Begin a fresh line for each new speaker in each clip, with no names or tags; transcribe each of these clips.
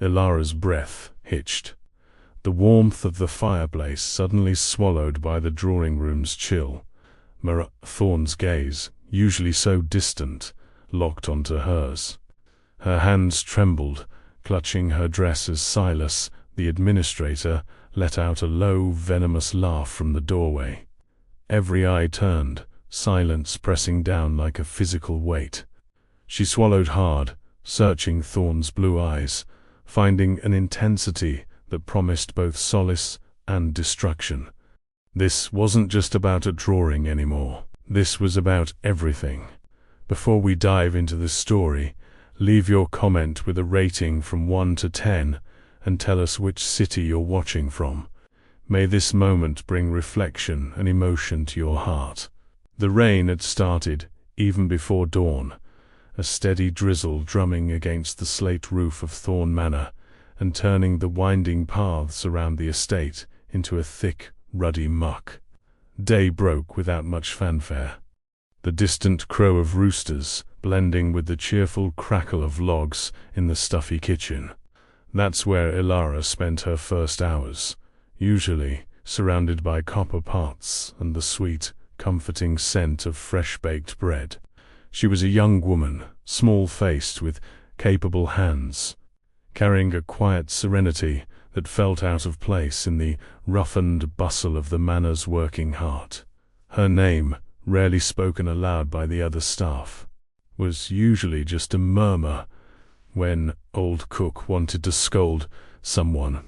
Ilara's breath hitched. The warmth of the fireplace suddenly swallowed by the drawing room's chill. Thorn's gaze, usually so distant, locked onto hers. Her hands trembled, clutching her dress as Silas, the administrator, let out a low, venomous laugh from the doorway. Every eye turned, silence pressing down like a physical weight. She swallowed hard, searching Thorn's blue eyes, finding an intensity that promised both solace and destruction. This wasn't just about a drawing anymore. This was about everything. Before we dive into the story, leave your comment with a rating from 1 to 10 and tell us which city you're watching from. May this moment bring reflection and emotion to your heart. The rain had started, even before dawn, a steady drizzle drumming against the slate roof of Thorn Manor and turning the winding paths around the estate into a thick, ruddy muck. Day broke without much fanfare. The distant crow of roosters blending with the cheerful crackle of logs in the stuffy kitchen. That's where Ilara spent her first hours, usually surrounded by copper pots and the sweet, comforting scent of fresh-baked bread. She was a young woman, small-faced with capable hands, carrying a quiet serenity that felt out of place in the roughened bustle of the manor's working heart. Her name, rarely spoken aloud by the other staff, was usually just a murmur when old Cook wanted to scold someone,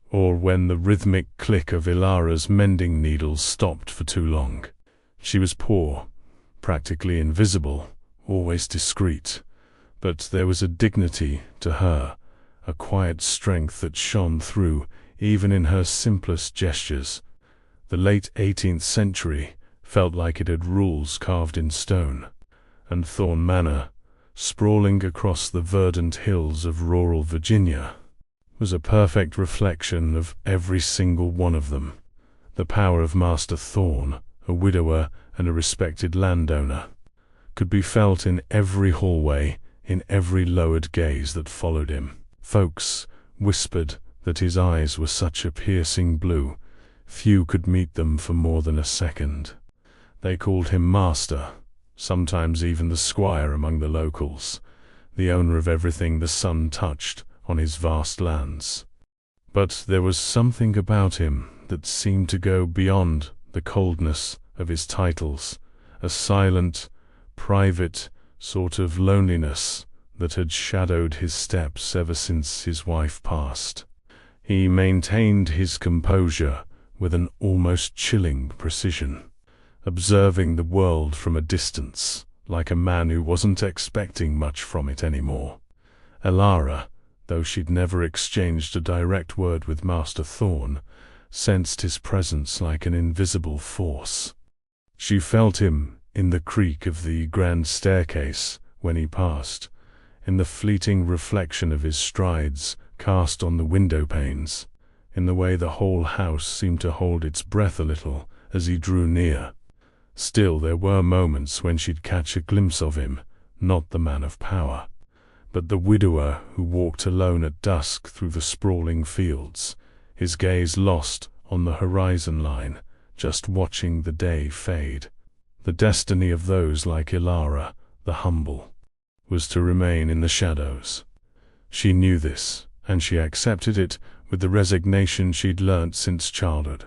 or when the rhythmic click of Ilara's mending needles stopped for too long. She was poor, practically invisible, always discreet, but there was a dignity to her, a quiet strength that shone through even in her simplest gestures. The late 18th century felt like it had rules carved in stone, and Thorn Manor, sprawling across the verdant hills of rural Virginia, was a perfect reflection of every single one of them. The power of Master Thorn, a widower and a respected landowner, could be felt in every hallway, in every lowered gaze that followed him. Folks whispered that his eyes were such a piercing blue, few could meet them for more than a second. They called him Master, sometimes even the squire among the locals, the owner of everything the sun touched on his vast lands. But there was something about him that seemed to go beyond the coldness of his titles, a silent, private sort of loneliness that had shadowed his steps ever since his wife passed. He maintained his composure with an almost chilling precision, observing the world from a distance, like a man who wasn't expecting much from it anymore. Ilara, though she'd never exchanged a direct word with Master Thorn, sensed his presence like an invisible force. She felt him in the creak of the grand staircase when he passed, in the fleeting reflection of his strides cast on the window panes, in the way the whole house seemed to hold its breath a little as he drew near. Still, there were moments when she'd catch a glimpse of him, not the man of power, but the widower who walked alone at dusk through the sprawling fields, his gaze lost on the horizon line, just watching the day fade. The destiny of those like Ilara, the humble, was to remain in the shadows. She knew this, and she accepted it with the resignation she'd learnt since childhood.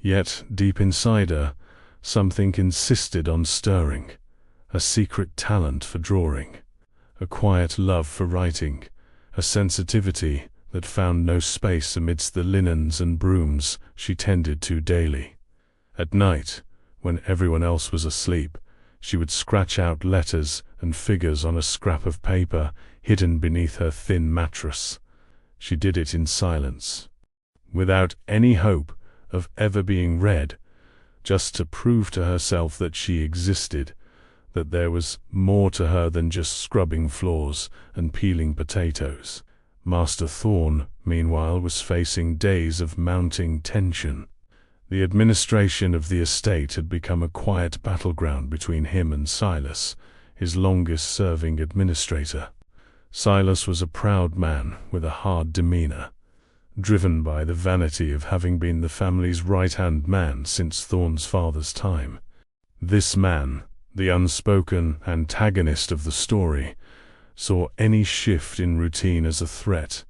Yet, deep inside her, something insisted on stirring, a secret talent for drawing, a quiet love for writing, a sensitivity that found no space amidst the linens and brooms she tended to daily. At night, when everyone else was asleep, she would scratch out letters and figures on a scrap of paper hidden beneath her thin mattress. She did it in silence, without any hope of ever being read, just to prove to herself that she existed, that there was more to her than just scrubbing floors and peeling potatoes. Master Thorn, meanwhile, was facing days of mounting tension. The administration of the estate had become a quiet battleground between him and Silas, his longest-serving administrator. Silas was a proud man with a hard demeanor, driven by the vanity of having been the family's right-hand man since Thorn's father's time. This man, the unspoken antagonist of the story, saw any shift in routine as a threat,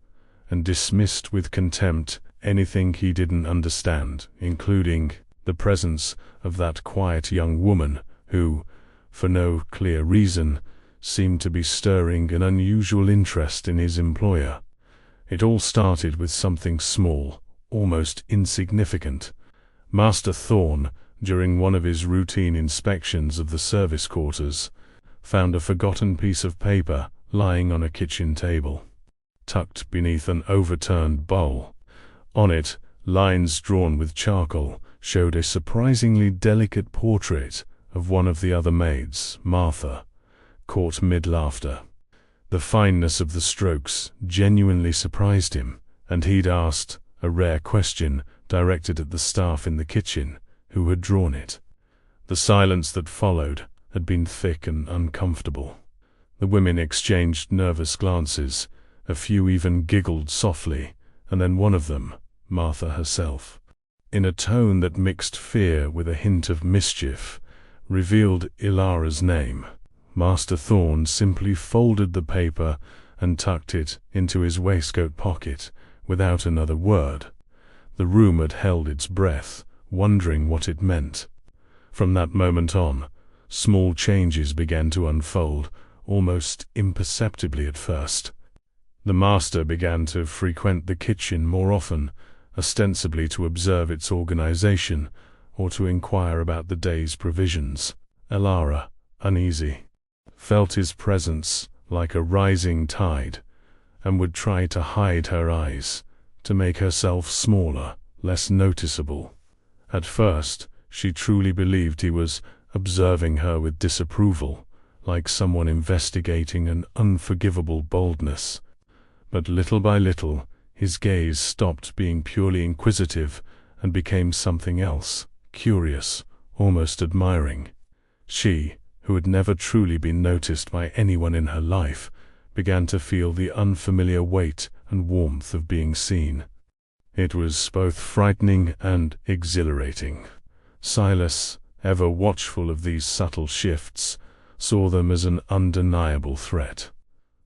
and dismissed with contempt anything he didn't understand, including the presence of that quiet young woman who, for no clear reason, seemed to be stirring an unusual interest in his employer. It all started with something small, almost insignificant. Master Thorn, during one of his routine inspections of the service quarters, found a forgotten piece of paper lying on a kitchen table, tucked beneath an overturned bowl. On it, lines drawn with charcoal showed a surprisingly delicate portrait of one of the other maids, Martha, caught mid-laughter. The fineness of the strokes genuinely surprised him, and he'd asked a rare question directed at the staff in the kitchen who had drawn it. The silence that followed had been thick and uncomfortable. The women exchanged nervous glances, a few even giggled softly, and then one of them, Martha herself, in a tone that mixed fear with a hint of mischief, revealed Ilara's name. Master Thorn simply folded the paper and tucked it into his waistcoat pocket without another word. The room had held its breath, wondering what it meant. From that moment on, small changes began to unfold, almost imperceptibly at first. The master began to frequent the kitchen more often, ostensibly to observe its organization or to inquire about the day's provisions. Ilara, uneasy, felt his presence like a rising tide, and would try to hide her eyes, to make herself smaller, less noticeable. At first, she truly believed he was observing her with disapproval, like someone investigating an unforgivable boldness. But little by little, his gaze stopped being purely inquisitive and became something else, curious, almost admiring. She, who had never truly been noticed by anyone in her life, began to feel the unfamiliar weight and warmth of being seen. It was both frightening and exhilarating. Silas, ever watchful of these subtle shifts, saw them as an undeniable threat.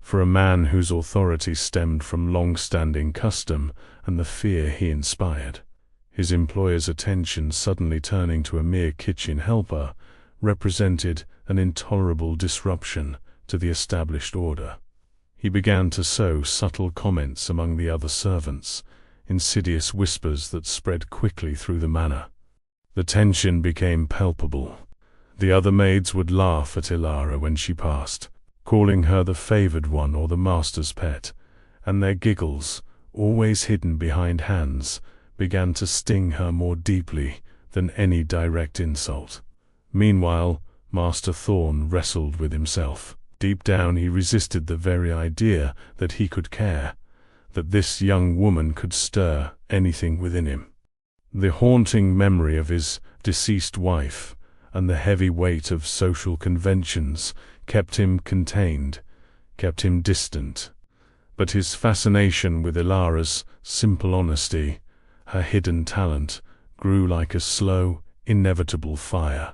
For a man whose authority stemmed from long-standing custom and the fear he inspired, his employer's attention suddenly turning to a mere kitchen helper represented an intolerable disruption to the established order. He began to sow subtle comments among the other servants, insidious whispers that spread quickly through the manor. The tension became palpable. The other maids would laugh at Ilara when she passed, calling her the favored one or the master's pet, and their giggles, always hidden behind hands, began to sting her more deeply than any direct insult. Meanwhile, Master Thorn wrestled with himself. Deep down he resisted the very idea that he could care, that this young woman could stir anything within him. The haunting memory of his deceased wife and the heavy weight of social conventions kept him contained, kept him distant. But his fascination with Ilara's simple honesty, her hidden talent, grew like a slow, inevitable fire.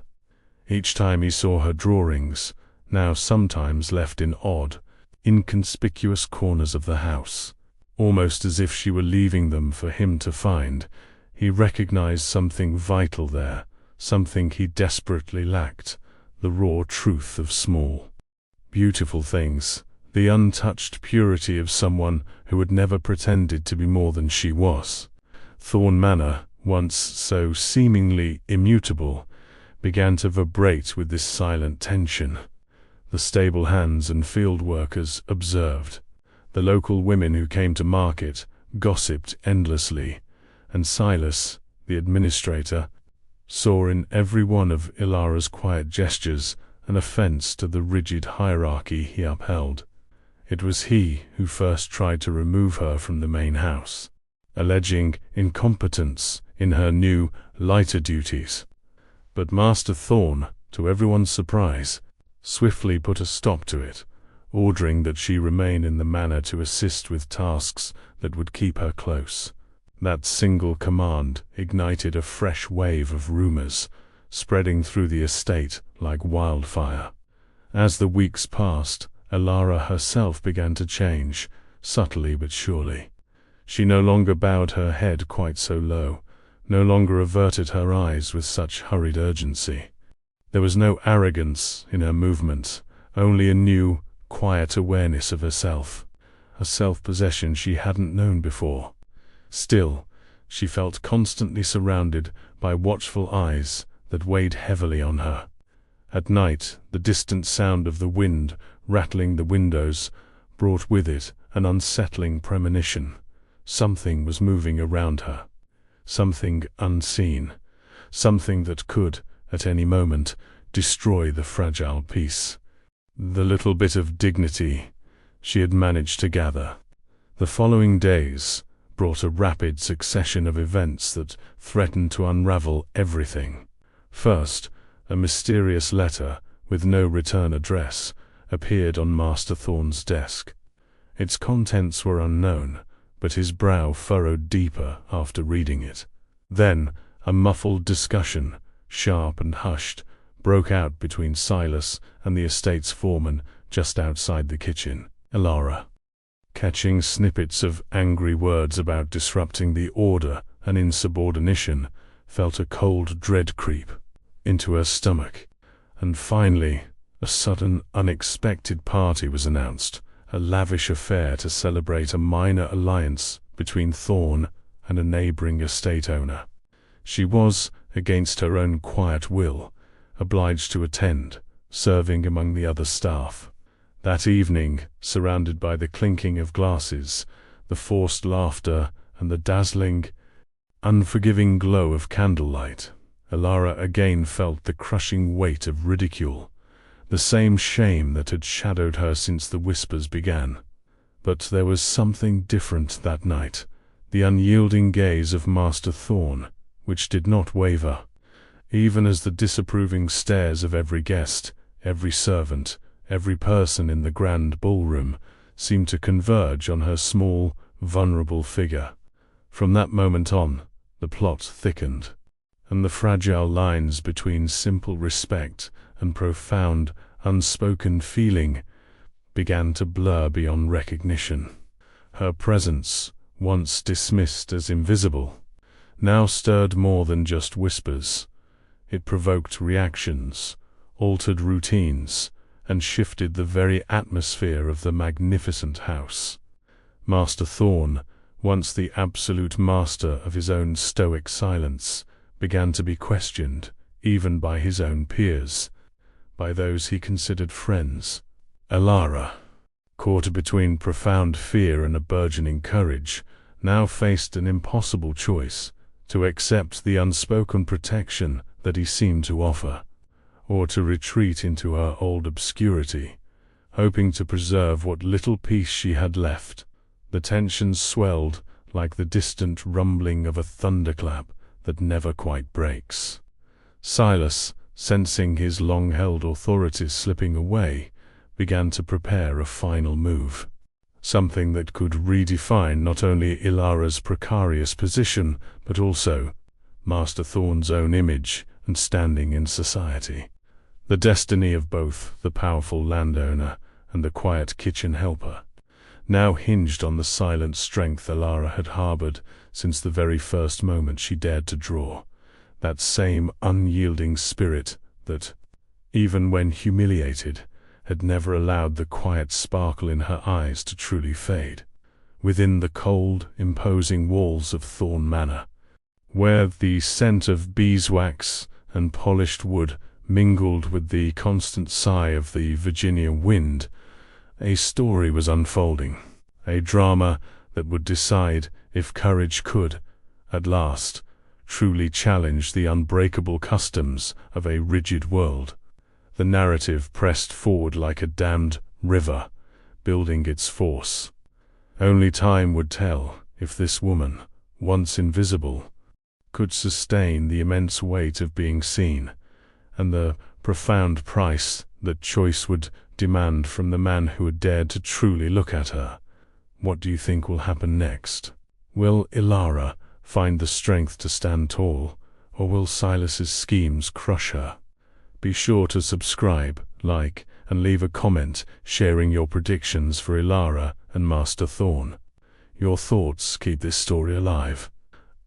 Each time he saw her drawings, now sometimes left in odd, inconspicuous corners of the house, almost as if she were leaving them for him to find, he recognized something vital there, something he desperately lacked, the raw truth of small, beautiful things, the untouched purity of someone who had never pretended to be more than she was. Thorn Manor, once so seemingly immutable, began to vibrate with this silent tension. The stable hands and field workers observed. The local women who came to market gossiped endlessly, and Silas, the administrator, saw in every one of Ilara's quiet gestures an offense to the rigid hierarchy he upheld. It was he who first tried to remove her from the main house, alleging incompetence in her new, lighter duties. But Master Thorn, to everyone's surprise, swiftly put a stop to it, ordering that she remain in the manor to assist with tasks that would keep her close. That single command ignited a fresh wave of rumors, spreading through the estate like wildfire. As the weeks passed, Elara herself began to change, subtly but surely. She no longer bowed her head quite so low, no longer averted her eyes with such hurried urgency. There was no arrogance in her movements, only a new, quiet awareness of herself, a self-possession she hadn't known before. Still, she felt constantly surrounded by watchful eyes that weighed heavily on her. At night, the distant sound of the wind rattling the windows brought with it an unsettling premonition. Something was moving around her. Something unseen. Something that could, at any moment, destroy the fragile peace. The little bit of dignity she had managed to gather. The following days brought a rapid succession of events that threatened to unravel everything. First, a mysterious letter, with no return address, appeared on Master Thorn's desk. Its contents were unknown, but his brow furrowed deeper after reading it. Then, a muffled discussion, sharp and hushed, broke out between Silas and the estate's foreman just outside the kitchen. Elara, catching snippets of angry words about disrupting the order and insubordination, felt a cold dread creep into her stomach. And finally, a sudden, unexpected party was announced, a lavish affair to celebrate a minor alliance between Thorn and a neighboring estate owner. She was, against her own quiet will, obliged to attend, serving among the other staff. That evening, surrounded by the clinking of glasses, the forced laughter, and the dazzling, unforgiving glow of candlelight, Elara again felt the crushing weight of ridicule, the same shame that had shadowed her since the whispers began. But there was something different that night, the unyielding gaze of Master Thorn, which did not waver, even as the disapproving stares of every guest, every servant, every person in the grand ballroom seemed to converge on her small, vulnerable figure. From that moment on, the plot thickened, and the fragile lines between simple respect and profound, unspoken feeling began to blur beyond recognition. Her presence, once dismissed as invisible, now stirred more than just whispers. It provoked reactions, altered routines, and shifted the very atmosphere of the magnificent house. Master Thorn, once the absolute master of his own stoic silence, began to be questioned, even by his own peers, by those he considered friends. Elara, caught between profound fear and a burgeoning courage, now faced an impossible choice: to accept the unspoken protection that he seemed to offer, or to retreat into her old obscurity, hoping to preserve what little peace she had left. The tensions swelled like the distant rumbling of a thunderclap that never quite breaks. Silas, sensing his long-held authority slipping away, began to prepare a final move. Something that could redefine not only Elara's precarious position, but also Master Thorn's own image and standing in society. The destiny of both the powerful landowner and the quiet kitchen helper now hinged on the silent strength Elara had harbored since the very first moment she dared to draw, that same unyielding spirit that, even when humiliated, had never allowed the quiet sparkle in her eyes to truly fade. Within the cold, imposing walls of Thorn Manor, where the scent of beeswax and polished wood mingled with the constant sigh of the Virginia wind, a story was unfolding, a drama that would decide if courage could, at last, truly challenge the unbreakable customs of a rigid world. The narrative pressed forward like a dammed river, building its force. Only time would tell if this woman, once invisible, could sustain the immense weight of being seen, and the profound price that choice would demand from the man who had dared to truly look at her. What do you think will happen next? Will Ilara find the strength to stand tall, or will Silas's schemes crush her? Be sure to subscribe, like, and leave a comment sharing your predictions for Ilara and Master Thorn. Your thoughts keep this story alive.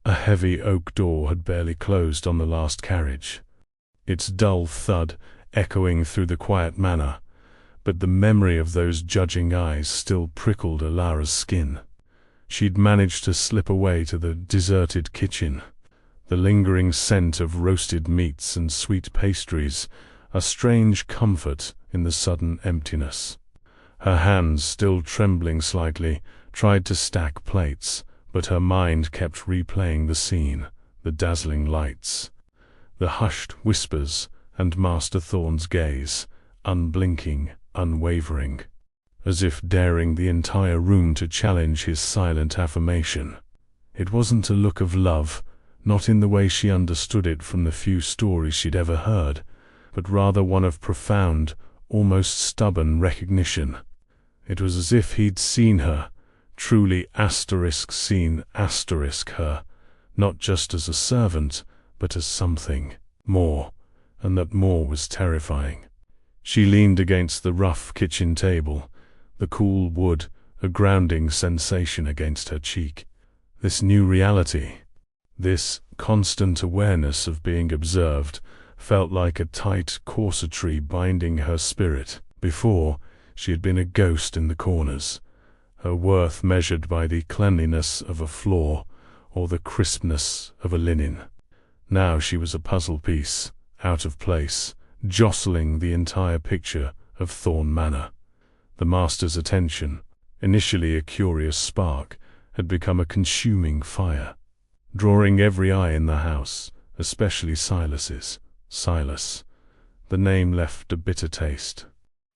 A heavy oak door had barely closed on the last carriage, its dull thud echoing through the quiet manor, but the memory of those judging eyes still prickled Ilara's skin. She'd managed to slip away to the deserted kitchen, the lingering scent of roasted meats and sweet pastries, a strange comfort in the sudden emptiness. Her hands, still trembling slightly, tried to stack plates, but her mind kept replaying the scene, the dazzling lights, the hushed whispers, and Master Thorn's gaze, unblinking, unwavering, as if daring the entire room to challenge his silent affirmation. It wasn't a look of love, not in the way she understood it from the few stories she'd ever heard, but rather one of profound, almost stubborn recognition. It was as if he'd seen her, truly seen her, not just as a servant, but as something more, and that more was terrifying. She leaned against the rough kitchen table, the cool wood a grounding sensation against her cheek. This new reality, this constant awareness of being observed, felt like a tight corsetry binding her spirit. Before, she had been a ghost in the corners, her worth measured by the cleanliness of a floor or the crispness of a linen. Now she was a puzzle piece, out of place, jostling the entire picture of Thorn Manor. The master's attention, initially a curious spark, had become a consuming fire, drawing every eye in the house, especially Silas's. Silas. The name left a bitter taste.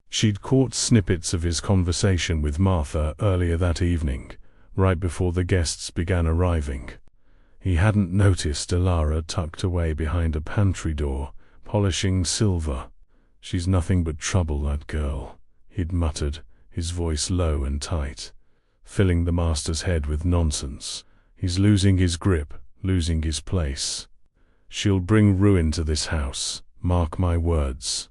She'd caught snippets of his conversation with Martha earlier that evening, right before the guests began arriving. He hadn't noticed Ilara tucked away behind a pantry door, polishing silver. "She's nothing but trouble, that girl," he'd muttered, his voice low and tight, filling the master's head with nonsense. "He's losing his grip, losing his place. She'll bring ruin to this house, mark my words."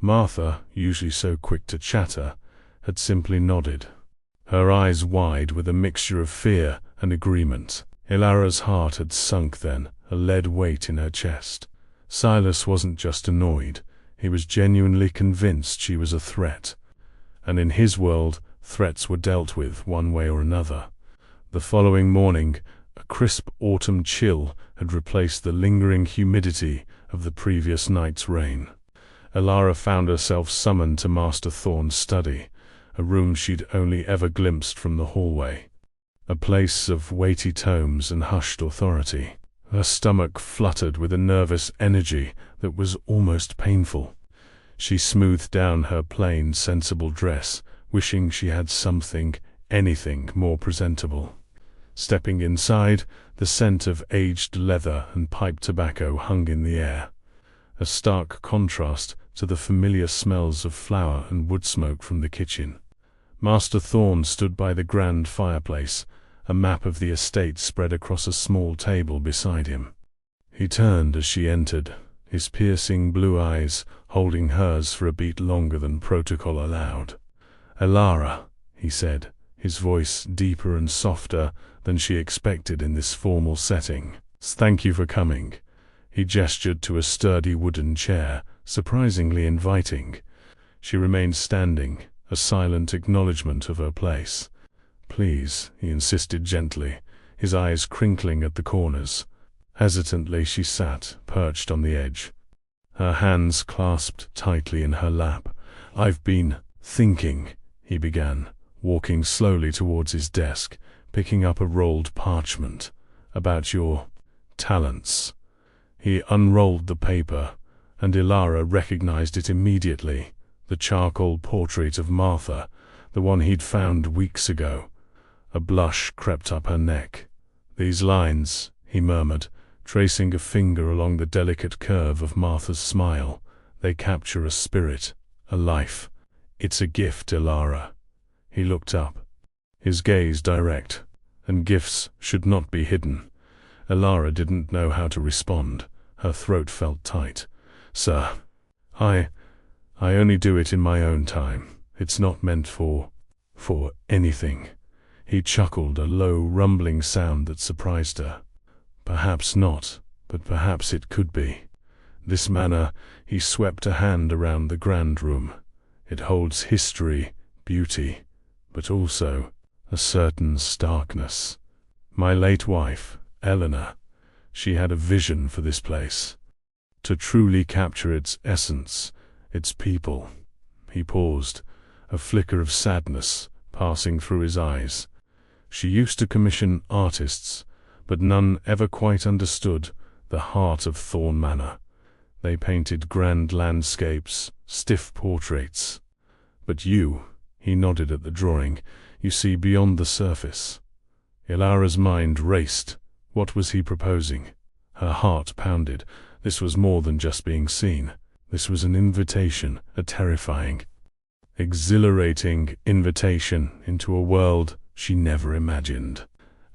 Martha, usually so quick to chatter, had simply nodded, her eyes wide with a mixture of fear and agreement. Ilara's heart had sunk then, a lead weight in her chest. Silas wasn't just annoyed, he was genuinely convinced she was a threat. And in his world, threats were dealt with one way or another. The following morning, a crisp autumn chill had replaced the lingering humidity of the previous night's rain. Ilara found herself summoned to Master Thorn's study, a room she'd only ever glimpsed from the hallway. A place of weighty tomes and hushed authority. Her stomach fluttered with a nervous energy that was almost painful. She smoothed down her plain, sensible dress, wishing she had something, anything more presentable. Stepping inside, the scent of aged leather and pipe tobacco hung in the air, a stark contrast to the familiar smells of flour and wood smoke from the kitchen. Master Thorn stood by the grand fireplace, a map of the estate spread across a small table beside him. He turned as she entered, his piercing blue eyes holding hers for a beat longer than protocol allowed. "Ilara," he said, his voice deeper and softer than she expected in this formal setting. "Thank you for coming." He gestured to a sturdy wooden chair, surprisingly inviting. She remained standing, a silent acknowledgement of her place. "Please," he insisted gently, his eyes crinkling at the corners. Hesitantly she sat, perched on the edge, her hands clasped tightly in her lap. "I've been thinking," he began, walking slowly towards his desk, picking up a rolled parchment, "about your talents." He unrolled the paper, and Ilara recognized it immediately, the charcoal portrait of Martha, the one he'd found weeks ago. A blush crept up her neck. "These lines," he murmured, tracing a finger along the delicate curve of Martha's smile, "they capture a spirit, A life. It's a gift, Ilara. He looked up, his gaze direct, and gifts should not be hidden. Ilara didn't know how to respond. Her throat felt tight. Sir, I only do it in my own time. It's not meant for anything. He chuckled, a low, rumbling sound that surprised her. Perhaps not, but perhaps it could be. This manor, he swept a hand around the grand room. It holds history, beauty, but also a certain starkness. My late wife, Eleanor, she had a vision for this place. To truly capture its essence, its people. He paused, a flicker of sadness passing through his eyes. She used to commission artists, but none ever quite understood the heart of Thorn Manor. They painted grand landscapes, stiff portraits. But you, he nodded at the drawing, you see beyond the surface. Ilara's mind raced. What was he proposing? Her heart pounded. This was more than just being seen. This was an invitation, a terrifying, exhilarating invitation into a world she never imagined.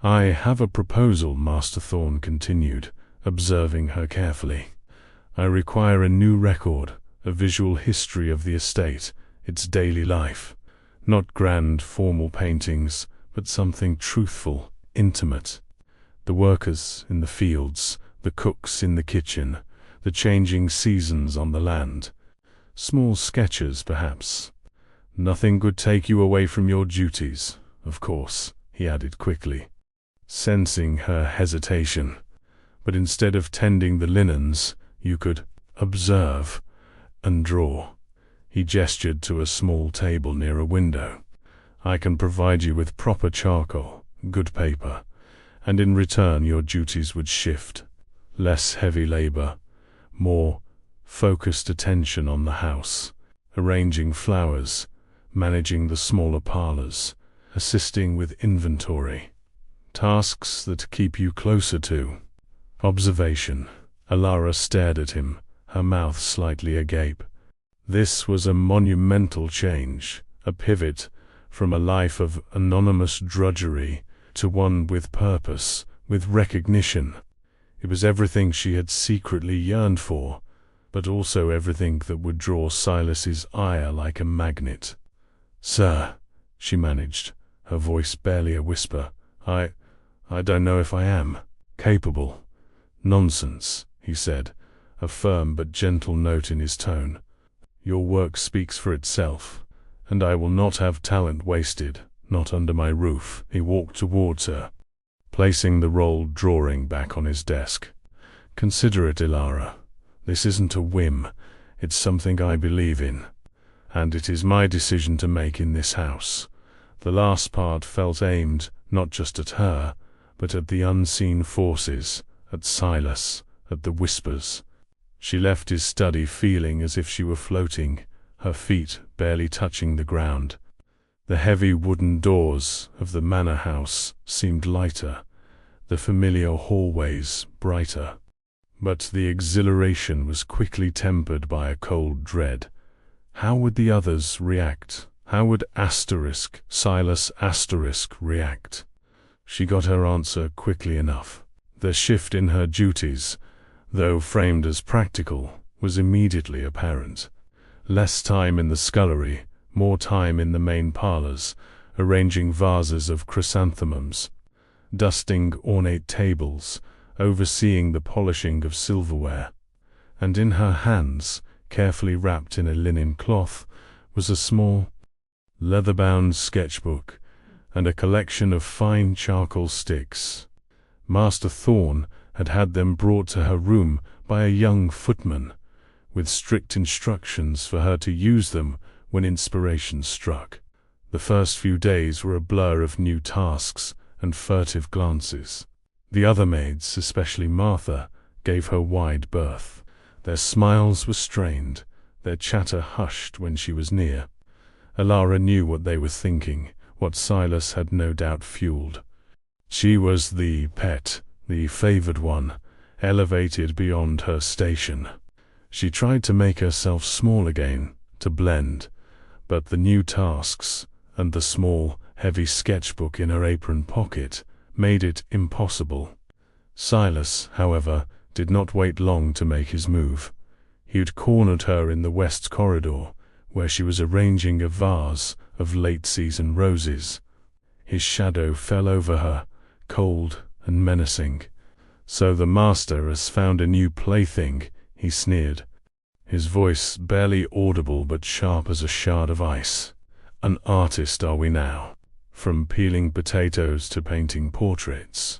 I have a proposal, Master Thorn continued, observing her carefully. I require a new record, a visual history of the estate, its daily life. Not grand, formal paintings, but something truthful, intimate. The workers in the fields, the cooks in the kitchen, the changing seasons on the land. Small sketches, perhaps. Nothing could take you away from your duties, of course, he added quickly, sensing her hesitation. But instead of tending the linens, you could observe and draw. He gestured to a small table near a window. I can provide you with proper charcoal, good paper, and in return your duties would shift. Less heavy labor, more focused attention on the house, arranging flowers, managing the smaller parlors, assisting with inventory. Tasks that keep you closer to observation. Ilara stared at him, her mouth slightly agape. This was a monumental change, a pivot from a life of anonymous drudgery to one with purpose, with recognition. It was everything she had secretly yearned for, but also everything that would draw Silas's ire like a magnet. Sir, she managed, her voice barely a whisper, I don't know if I am capable. Nonsense, he said, a firm but gentle note in his tone. Your work speaks for itself, and I will not have talent wasted, not under my roof. He walked towards her, placing the rolled drawing back on his desk. Consider it, Ilara. This isn't a whim, it's something I believe in. And it is my decision to make in this house. The last part felt aimed not just at her, but at the unseen forces, at Silas, at the whispers. She left his study feeling as if she were floating, her feet barely touching the ground. The heavy wooden doors of the manor house seemed lighter, the familiar hallways brighter. But the exhilaration was quickly tempered by a cold dread. How would the others react? How would Silas react? She got her answer quickly enough. The shift in her duties, though framed as practical, was immediately apparent. Less time in the scullery, more time in the main parlors, arranging vases of chrysanthemums, dusting ornate tables, overseeing the polishing of silverware. And in her hands, carefully wrapped in a linen cloth, was a small, leather-bound sketchbook and a collection of fine charcoal sticks. Master Thorn had had them brought to her room by a young footman, with strict instructions for her to use them when inspiration struck. The first few days were a blur of new tasks and furtive glances. The other maids, especially Martha, gave her wide berth. Their smiles were strained, their chatter hushed when she was near. Ilara knew what they were thinking, what Silas had no doubt fueled. She was the pet, the favored one, elevated beyond her station. She tried to make herself small again, to blend, but the new tasks and the small, heavy sketchbook in her apron pocket made it impossible. Silas, however, did not wait long to make his move. He had cornered her in the west corridor, where she was arranging a vase of late-season roses. His shadow fell over her, cold and menacing. "So the master has found a new plaything," he sneered, his voice barely audible but sharp as a shard of ice. "An artist are we now, from peeling potatoes to painting portraits?"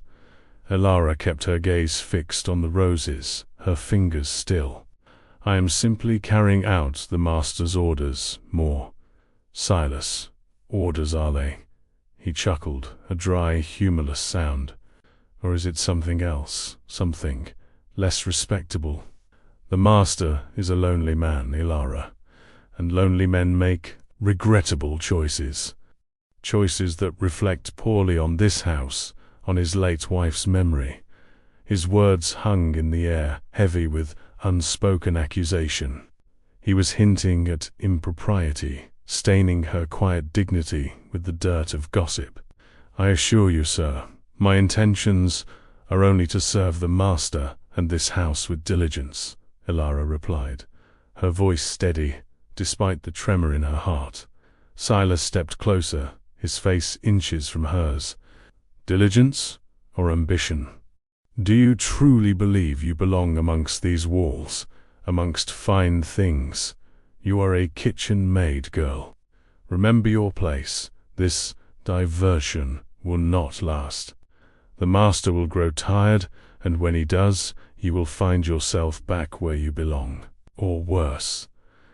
Elara kept her gaze fixed on the roses, her fingers still. "I am simply carrying out the master's orders, more." "Silas, orders are they?" He chuckled, a dry, humorless sound. "Or is it something else, something less respectable?" "The master is a lonely man, Elara, and lonely men make regrettable choices. Choices that reflect poorly on this house, on his late wife's memory." His words hung in the air, heavy with unspoken accusation. He was hinting at impropriety, staining her quiet dignity with the dirt of gossip. "I assure you, sir, my intentions are only to serve the master and this house with diligence," Elara replied, her voice steady, despite the tremor in her heart. Silas stepped closer, his face inches from hers. "Diligence or ambition? Do you truly believe you belong amongst these walls, amongst fine things? You are a kitchen maid, girl. Remember your place. This diversion will not last. The master will grow tired, and when he does, you will find yourself back where you belong, or worse."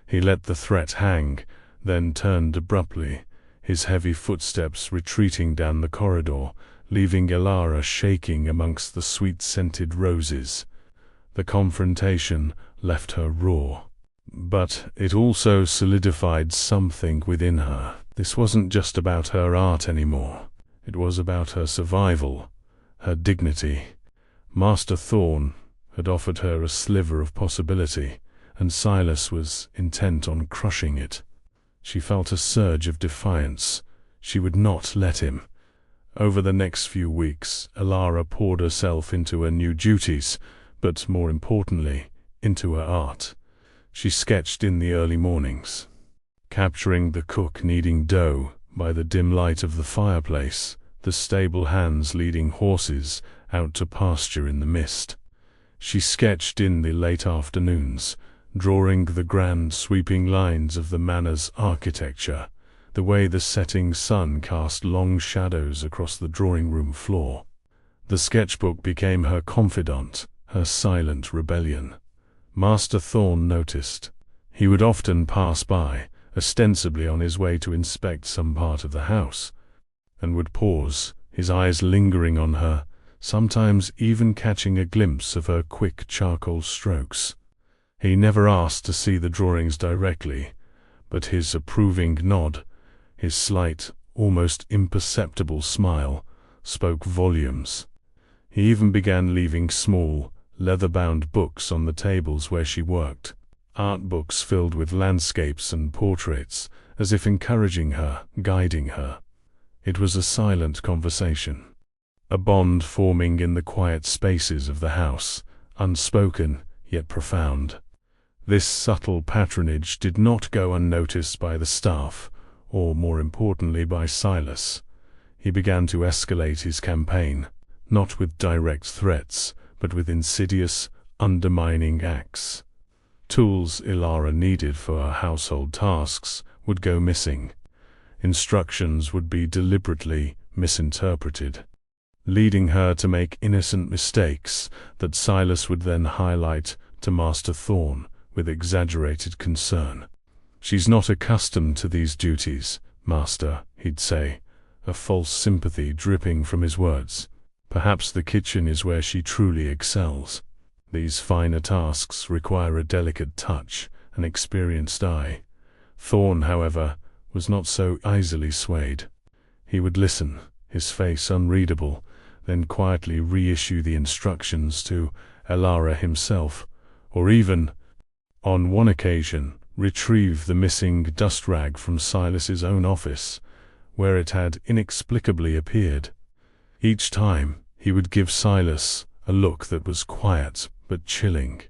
He let the threat hang, then turned abruptly, his heavy footsteps retreating down the corridor, leaving Elara shaking amongst the sweet-scented roses. The confrontation left her raw, but it also solidified something within her. This wasn't just about her art anymore. It was about her survival, her dignity. Master Thorn had offered her a sliver of possibility, and Silas was intent on crushing it. She felt a surge of defiance. She would not let him. Over the next few weeks, Elara poured herself into her new duties, but more importantly, into her art. She sketched in the early mornings, capturing the cook kneading dough by the dim light of the fireplace, the stable hands leading horses out to pasture in the mist. She sketched in the late afternoons, drawing the grand sweeping lines of the manor's architecture, the way the setting sun cast long shadows across the drawing-room floor. The sketchbook became her confidant, her silent rebellion. Master Thorn noticed. He would often pass by, ostensibly on his way to inspect some part of the house, and would pause, his eyes lingering on her, sometimes even catching a glimpse of her quick charcoal strokes. He never asked to see the drawings directly, but his approving nod, his slight, almost imperceptible smile, spoke volumes. He even began leaving small, leather-bound books on the tables where she worked, art books filled with landscapes and portraits, as if encouraging her, guiding her. It was a silent conversation, a bond forming in the quiet spaces of the house, unspoken yet profound. This subtle patronage did not go unnoticed by the staff, or more importantly by Silas. He began to escalate his campaign, not with direct threats, but with insidious, undermining acts. Tools Elara needed for her household tasks would go missing. Instructions would be deliberately misinterpreted, leading her to make innocent mistakes that Silas would then highlight to Master Thorn with exaggerated concern. "She's not accustomed to these duties, Master," he'd say, a false sympathy dripping from his words. "Perhaps the kitchen is where she truly excels. These finer tasks require a delicate touch, an experienced eye." Thorn, however, was not so easily swayed. He would listen, his face unreadable, then quietly reissue the instructions to Elara himself, or even, on one occasion, retrieve the missing dust rag from Silas's own office, where it had inexplicably appeared. Each time, he would give Silas a look that was quiet but chilling,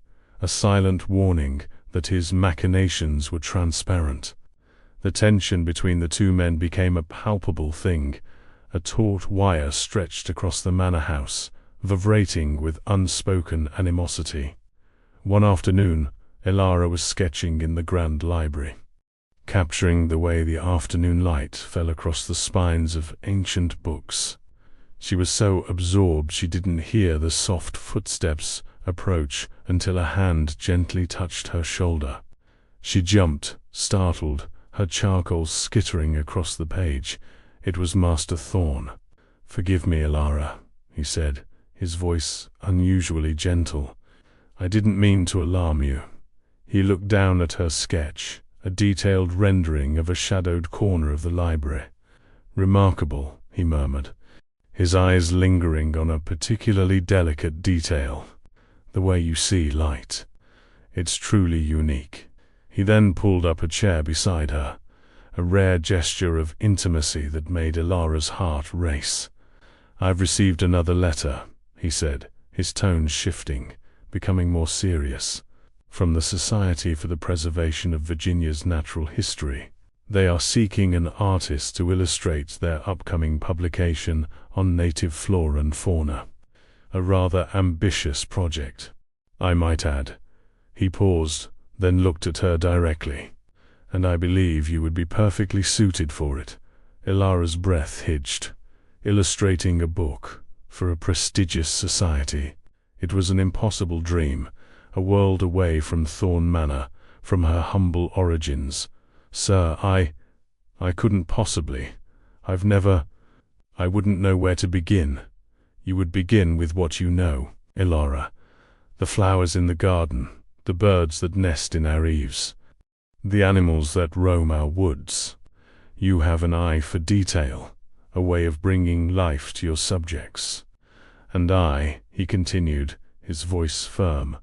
a silent warning that his machinations were transparent. The tension between the two men became a palpable thing, a taut wire stretched across the manor house, vibrating with unspoken animosity. One afternoon, Elara was sketching in the grand library, capturing the way the afternoon light fell across the spines of ancient books. She was so absorbed she didn't hear the soft footsteps approach until a hand gently touched her shoulder. She jumped, startled, her charcoal skittering across the page. It was Master Thorn. "Forgive me, Elara," he said, his voice unusually gentle. "I didn't mean to alarm you." He looked down at her sketch, a detailed rendering of a shadowed corner of the library. "Remarkable," he murmured, his eyes lingering on a particularly delicate detail. "The way you see light. It's truly unique." He then pulled up a chair beside her, a rare gesture of intimacy that made Elara's heart race. "I've received another letter," he said, his tone shifting, becoming more serious. "From the Society for the Preservation of Virginia's Natural History. They are seeking an artist to illustrate their upcoming publication on native flora and fauna. A rather ambitious project, I might add." He paused, then looked at her directly. "And I believe you would be perfectly suited for it." Elara's breath hitched. Illustrating a book for a prestigious society. It was an impossible dream, a world away from Thorn Manor, from her humble origins. "Sir, I couldn't possibly. I wouldn't know where to begin." "You would begin with what you know, Elara. The flowers in the garden, the birds that nest in our eaves, the animals that roam our woods. You have an eye for detail, a way of bringing life to your subjects. And I," he continued, his voice firm,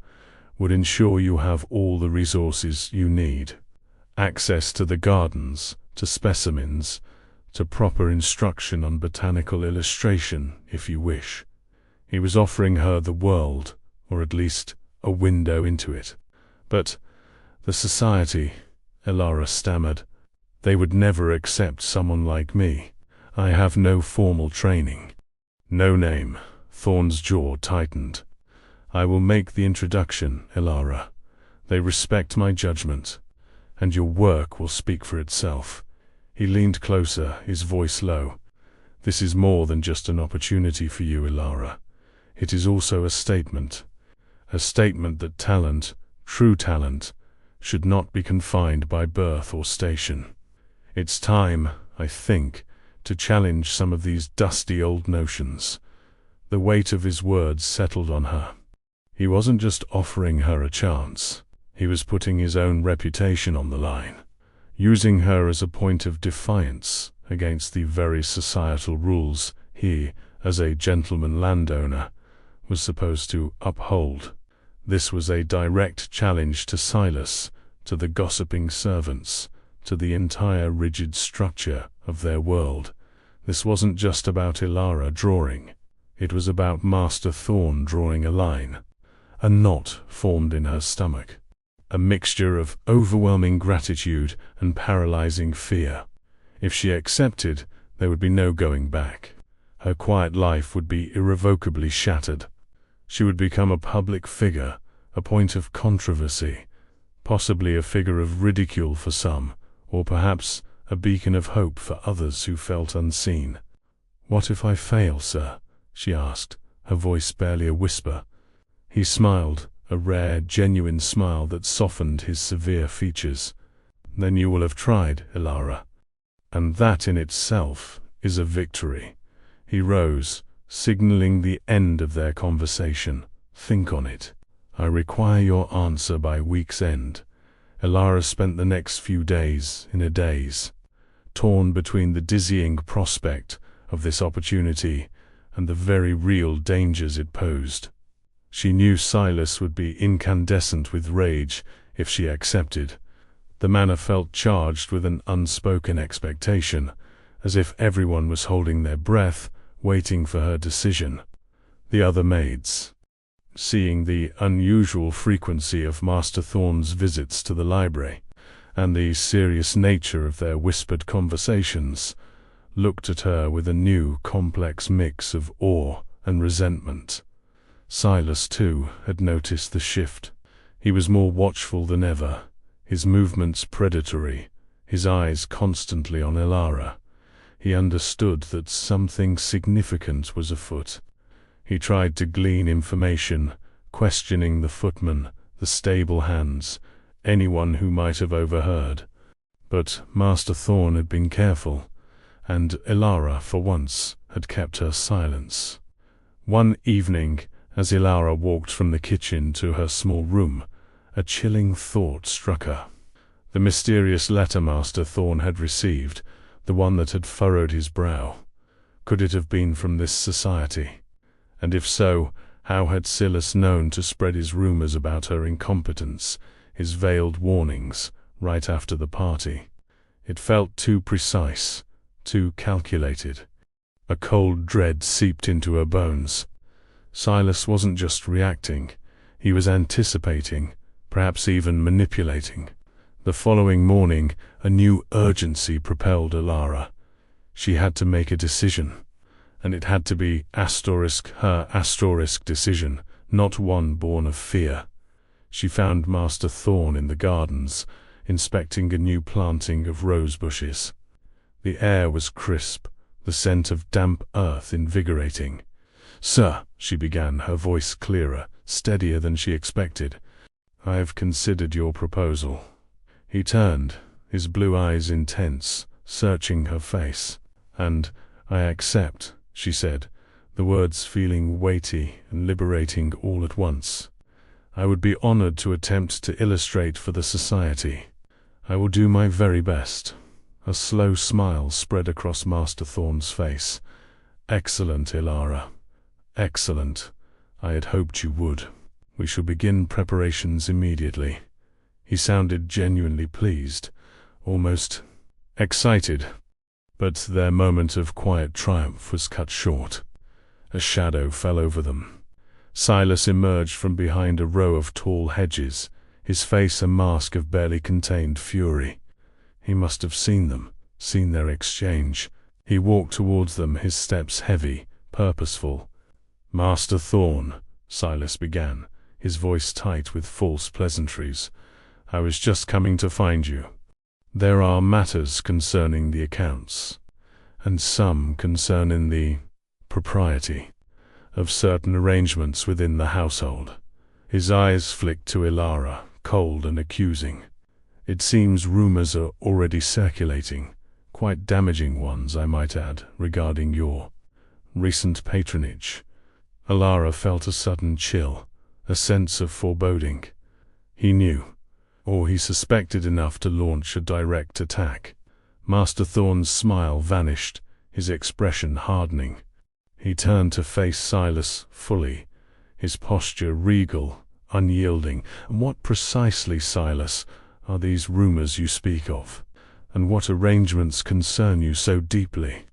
"would ensure you have all the resources you need. Access to the gardens, to specimens, to proper instruction on botanical illustration, if you wish." He was offering her the world, or at least a window into it. "But the society," Elara stammered, "they would never accept someone like me. I have no formal training." "No name." Thorn's jaw tightened. "I will make the introduction, Elara. They respect my judgment, and your work will speak for itself." He leaned closer, his voice low. "This is more than just an opportunity for you, Elara. It is also a statement that talent, true talent, should not be confined by birth or station. It's time, I think, to challenge some of these dusty old notions." The weight of his words settled on her. He wasn't just offering her a chance. He was putting his own reputation on the line, using her as a point of defiance against the very societal rules he, as a gentleman landowner, was supposed to uphold. This was a direct challenge to Silas, to the gossiping servants, to the entire rigid structure of their world. This wasn't just about Elara drawing. It was about Master Thorn drawing a line. A knot formed in her stomach, a mixture of overwhelming gratitude and paralyzing fear. If she accepted, there would be no going back. Her quiet life would be irrevocably shattered. She would become a public figure, a point of controversy, possibly a figure of ridicule for some, or perhaps a beacon of hope for others who felt unseen. "What if I fail, sir?" she asked, her voice barely a whisper. He smiled, a rare, genuine smile that softened his severe features. "Then you will have tried, Elara. And that in itself is a victory." He rose, signaling the end of their conversation. "Think on it. I require your answer by week's end." Elara spent the next few days in a daze, torn between the dizzying prospect of this opportunity and the very real dangers it posed. She knew Silas would be incandescent with rage if she accepted, The manor felt charged with an unspoken expectation, as if everyone was holding their breath, waiting for her decision. The other maids, seeing the unusual frequency of Master Thorne's visits to the library, and the serious nature of their whispered conversations, looked at her with a new, complex mix of awe and resentment. Silas, too, had noticed the shift. He was more watchful than ever, his movements predatory, his eyes constantly on Elara. He understood that something significant was afoot. He tried to glean information, questioning the footman, the stable hands, anyone who might have overheard. But Master Thorne had been careful, and Elara, for once, had kept her silence. One evening, as Elara walked from the kitchen to her small room, a chilling thought struck her. The mysterious letter Master Thorne had received, the one that had furrowed his brow. Could it have been from this society? And if so, how had Silas known to spread his rumors about her incompetence, his veiled warnings, right after the party? It felt too precise, too calculated. A cold dread seeped into her bones. Silas wasn't just reacting, he was anticipating, perhaps even manipulating. The following morning, a new urgency propelled Elara. She had to make a decision, and it had to be her decision, not one born of fear. She found Master Thorne in the gardens, inspecting a new planting of rose bushes. The air was crisp, the scent of damp earth invigorating. "Sir," she began, her voice clearer, steadier than she expected, "I have considered your proposal." He turned, his blue eyes intense, searching her face. "And I accept," she said, the words feeling weighty and liberating all at once. "I would be honored to attempt to illustrate for the society. I will do my very best." A slow smile spread across Master Thorne's face. "Excellent, Elara. Excellent. I had hoped you would. We shall begin preparations immediately." He sounded genuinely pleased, almost excited. But their moment of quiet triumph was cut short. A shadow fell over them. Silas emerged from behind a row of tall hedges, his face a mask of barely contained fury. He must have seen them, seen their exchange. He walked towards them, his steps heavy, purposeful. "Master Thorne," Silas began, his voice tight with false pleasantries, "I was just coming to find you. There are matters concerning the accounts, and some concerning the propriety of certain arrangements within the household." His eyes flicked to Elara, cold and accusing. "It seems rumors are already circulating, quite damaging ones, I might add, regarding your recent patronage." Elara felt a sudden chill, a sense of foreboding. He knew, or he suspected enough to launch a direct attack. Master Thorne's smile vanished, his expression hardening. He turned to face Silas fully, his posture regal, unyielding. "And what precisely, Silas, are these rumors you speak of? And what arrangements concern you so deeply?"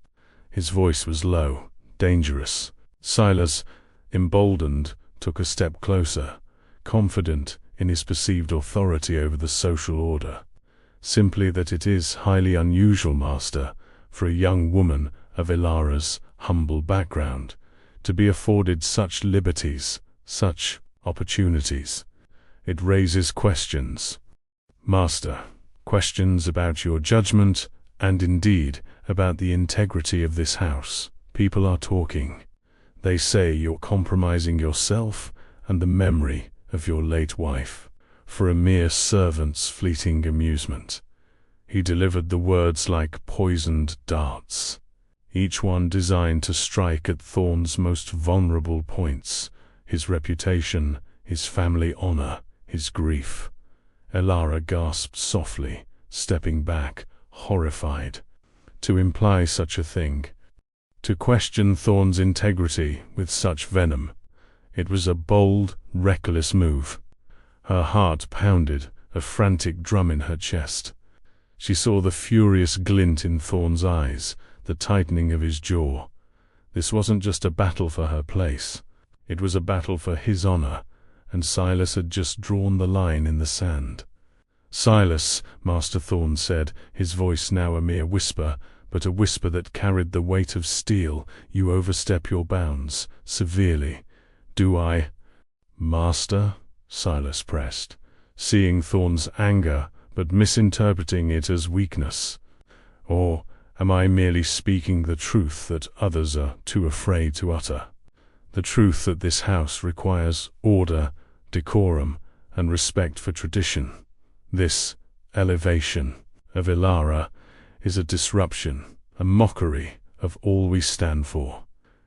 His voice was low, dangerous. Silas, emboldened, took a step closer, confident in his perceived authority over the social order. "Simply that it is highly unusual, Master, for a young woman of Elara's humble background to be afforded such liberties, such opportunities. It raises questions, Master, questions about your judgment, and indeed about the integrity of this house. People are talking. They say you're compromising yourself and the memory of your late wife for a mere servant's fleeting amusement." He delivered the words like poisoned darts, each one designed to strike at Thorne's most vulnerable points: his reputation, his family honor, his grief. Elara gasped softly, stepping back, horrified. To imply such a thing, to question Thorne's integrity with such venom, it was a bold, reckless move. Her heart pounded, a frantic drum in her chest. She saw the furious glint in Thorn's eyes, the tightening of his jaw. This wasn't just a battle for her place. It was a battle for his honor, and Silas had just drawn the line in the sand. "Silas," Master Thorn said, his voice now a mere whisper, but a whisper that carried the weight of steel, "you overstep your bounds, severely. Do I—" "Master?" Silas pressed, seeing Thorn's anger, but misinterpreting it as weakness. "Or am I merely speaking the truth that others are too afraid to utter? The truth that this house requires order, decorum, and respect for tradition. This elevation of Ilara is a disruption, a mockery of all we stand for."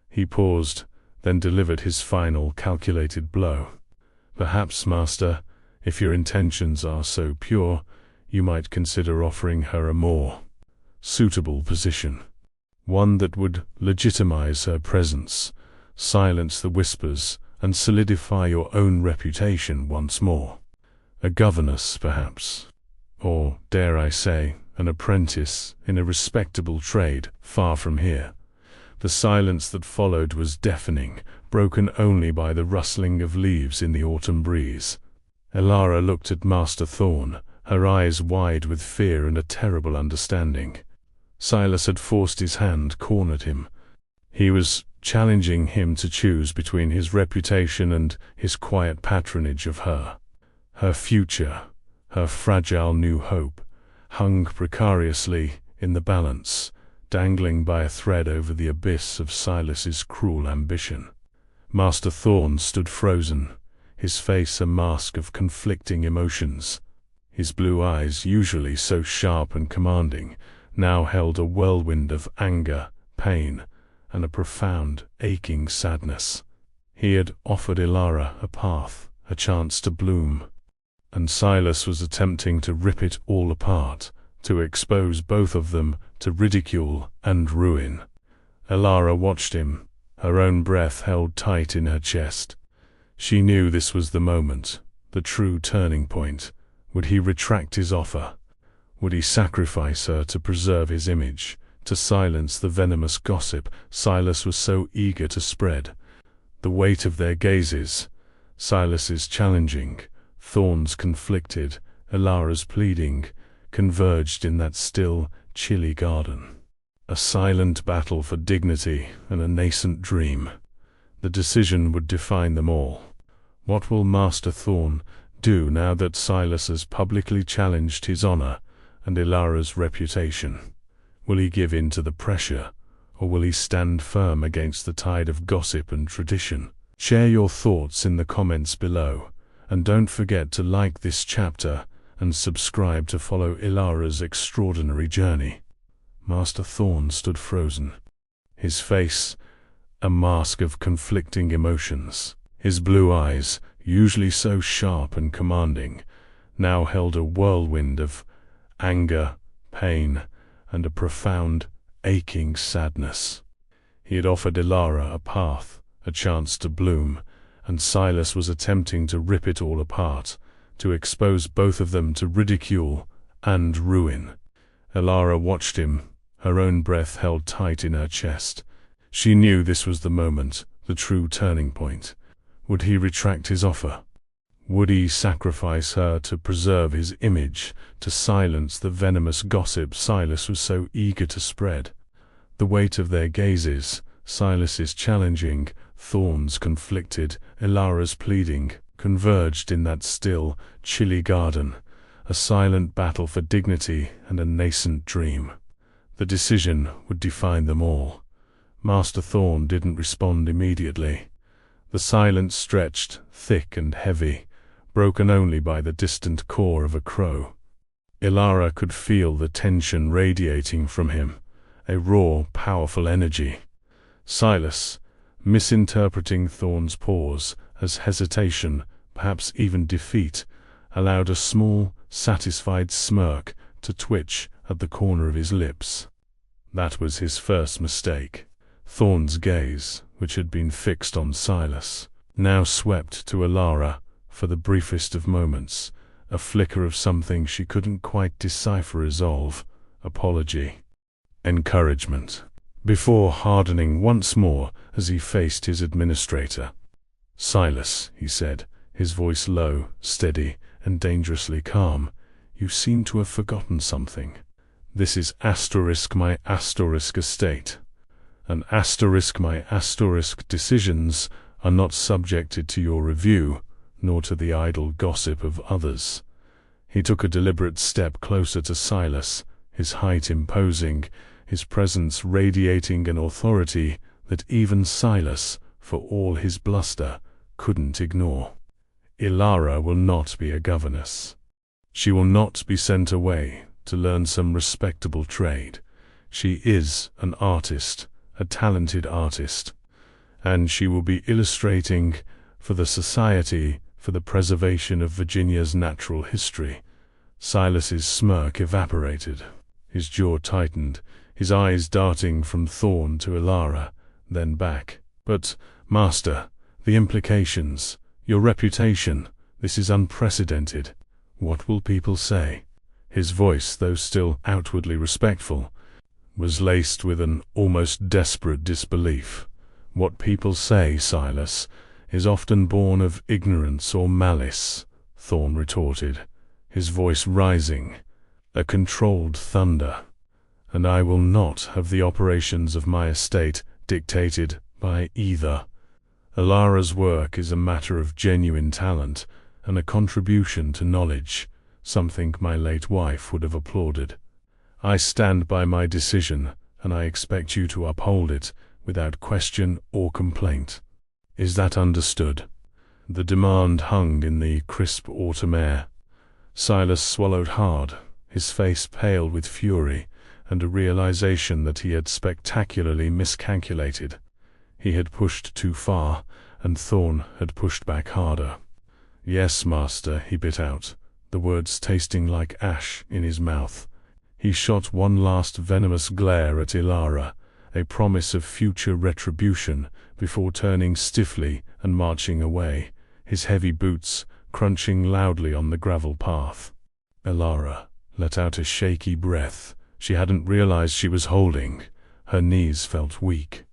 He paused, then delivered his final calculated blow. "Perhaps, Master, if your intentions are so pure, you might consider offering her a more suitable position. One that would legitimize her presence, silence the whispers, and solidify your own reputation once more. A governess, perhaps. Or, dare I say, an apprentice in a respectable trade far from here." The silence that followed was deafening, broken only by the rustling of leaves in the autumn breeze. Ilara looked at Master Thorn, her eyes wide with fear and a terrible understanding. Silas had forced his hand, cornered him. He was challenging him to choose between his reputation and his quiet patronage of her. Her future, her fragile new hope, hung precariously in the balance, dangling by a thread over the abyss of Silas's cruel ambition. Master Thorn stood frozen, his face a mask of conflicting emotions. His blue eyes, usually so sharp and commanding, now held a whirlwind of anger, pain, and a profound, aching sadness. He had offered Ilara a path, a chance to bloom, and Silas was attempting to rip it all apart, to expose both of them to ridicule and ruin. Ilara watched him, her own breath held tight in her chest. She knew this was the moment, the true turning point. Would he retract his offer? Would he sacrifice her to preserve his image, to silence the venomous gossip Silas was so eager to spread? The weight of their gazes, Silas's challenging, Thorn's conflicted, Ilara's pleading, converged in that still, chilly garden. A silent battle for dignity and a nascent dream. The decision would define them all. What will Master Thorn do now that Silas has publicly challenged his honor and Ilara's reputation? Will he give in to the pressure, or will he stand firm against the tide of gossip and tradition? Share your thoughts in the comments below, and don't forget to like this chapter and subscribe to follow Ilara's extraordinary journey. Master Thorn stood frozen, his face a mask of conflicting emotions. His blue eyes, usually so sharp and commanding, now held a whirlwind of anger, pain, and a profound, aching sadness. He had offered Ilara a path, a chance to bloom, and Silas was attempting to rip it all apart, to expose both of them to ridicule and ruin. Ilara watched him, her own breath held tight in her chest. She knew this was the moment, the true turning point. Would he retract his offer? Would he sacrifice her to preserve his image, to silence the venomous gossip Silas was so eager to spread? The weight of their gazes, Silas's challenging, Thorn's conflicted, Ilara's pleading, converged in that still, chilly garden, a silent battle for dignity and a nascent dream. The decision would define them all. Master Thorn didn't respond immediately. The silence stretched, thick and heavy, broken only by the distant caw of a crow. Ilara could feel the tension radiating from him, a raw, powerful energy. Silas, misinterpreting Thorn's pause as hesitation, perhaps even defeat, allowed a small, satisfied smirk to twitch at the corner of his lips. That was his first mistake. Thorn's gaze, which had been fixed on Silas, now swept to Ilara for the briefest of moments, a flicker of something she couldn't quite decipher: resolve, apology, encouragement, before hardening once more as he faced his administrator. "Silas," he said, his voice low, steady, and dangerously calm, "you seem to have forgotten something. This is my estate. And my decisions are not subjected to your review, nor to the idle gossip of others." He took a deliberate step closer to Silas, his height imposing, his presence radiating an authority that even Silas, for all his bluster, couldn't ignore. "Ilara will not be a governess. She will not be sent away to learn some respectable trade. She is an artist, a talented artist, and she will be illustrating for the Society for the Preservation of Virginia's Natural History." Silas's smirk evaporated. His jaw tightened, his eyes darting from Thorn to Ilara, then back. "But, Master, the implications, your reputation, this is unprecedented. What will people say?" His voice, though still outwardly respectful, was laced with an almost desperate disbelief. "What people say, Silas, is often born of ignorance or malice," Thorn retorted, his voice rising, a controlled thunder. "And I will not have the operations of my estate dictated by either. Ilara's work is a matter of genuine talent and a contribution to knowledge, something my late wife would have applauded. I stand by my decision, and I expect you to uphold it without question or complaint. Is that understood?" The demand hung in the crisp autumn air. Silas swallowed hard, his face pale with fury and a realization that he had spectacularly miscalculated. He had pushed too far, and Thorn had pushed back harder. "Yes, Master," he bit out, the words tasting like ash in his mouth. He shot one last venomous glare at Ilara, a promise of future retribution, before turning stiffly and marching away, his heavy boots crunching loudly on the gravel path. Ilara let out a shaky breath she hadn't realized she was holding. Her knees felt weak.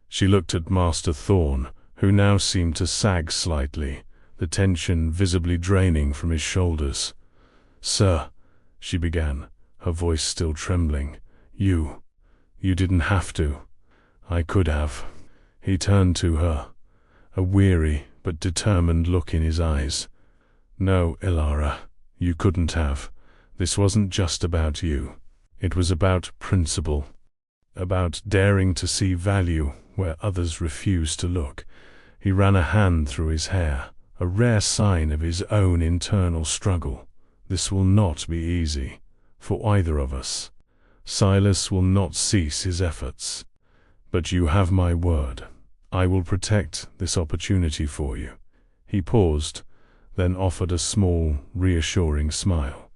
She looked at Master Thorn, who now seemed to sag slightly, the tension visibly draining from his shoulders. "Sir," she began, her voice still trembling, You didn't have to. I could have." He turned to her, a weary but determined look in his eyes. "No, Ilara, you couldn't have. This wasn't just about you. It was about principle, about daring to see value where others refused to look." He ran a hand through his hair, a rare sign of his own internal struggle. "This will not be easy, for either of us. Silas will not cease his efforts. But you have my word. I will protect this opportunity for you." He paused, then offered a small, reassuring smile.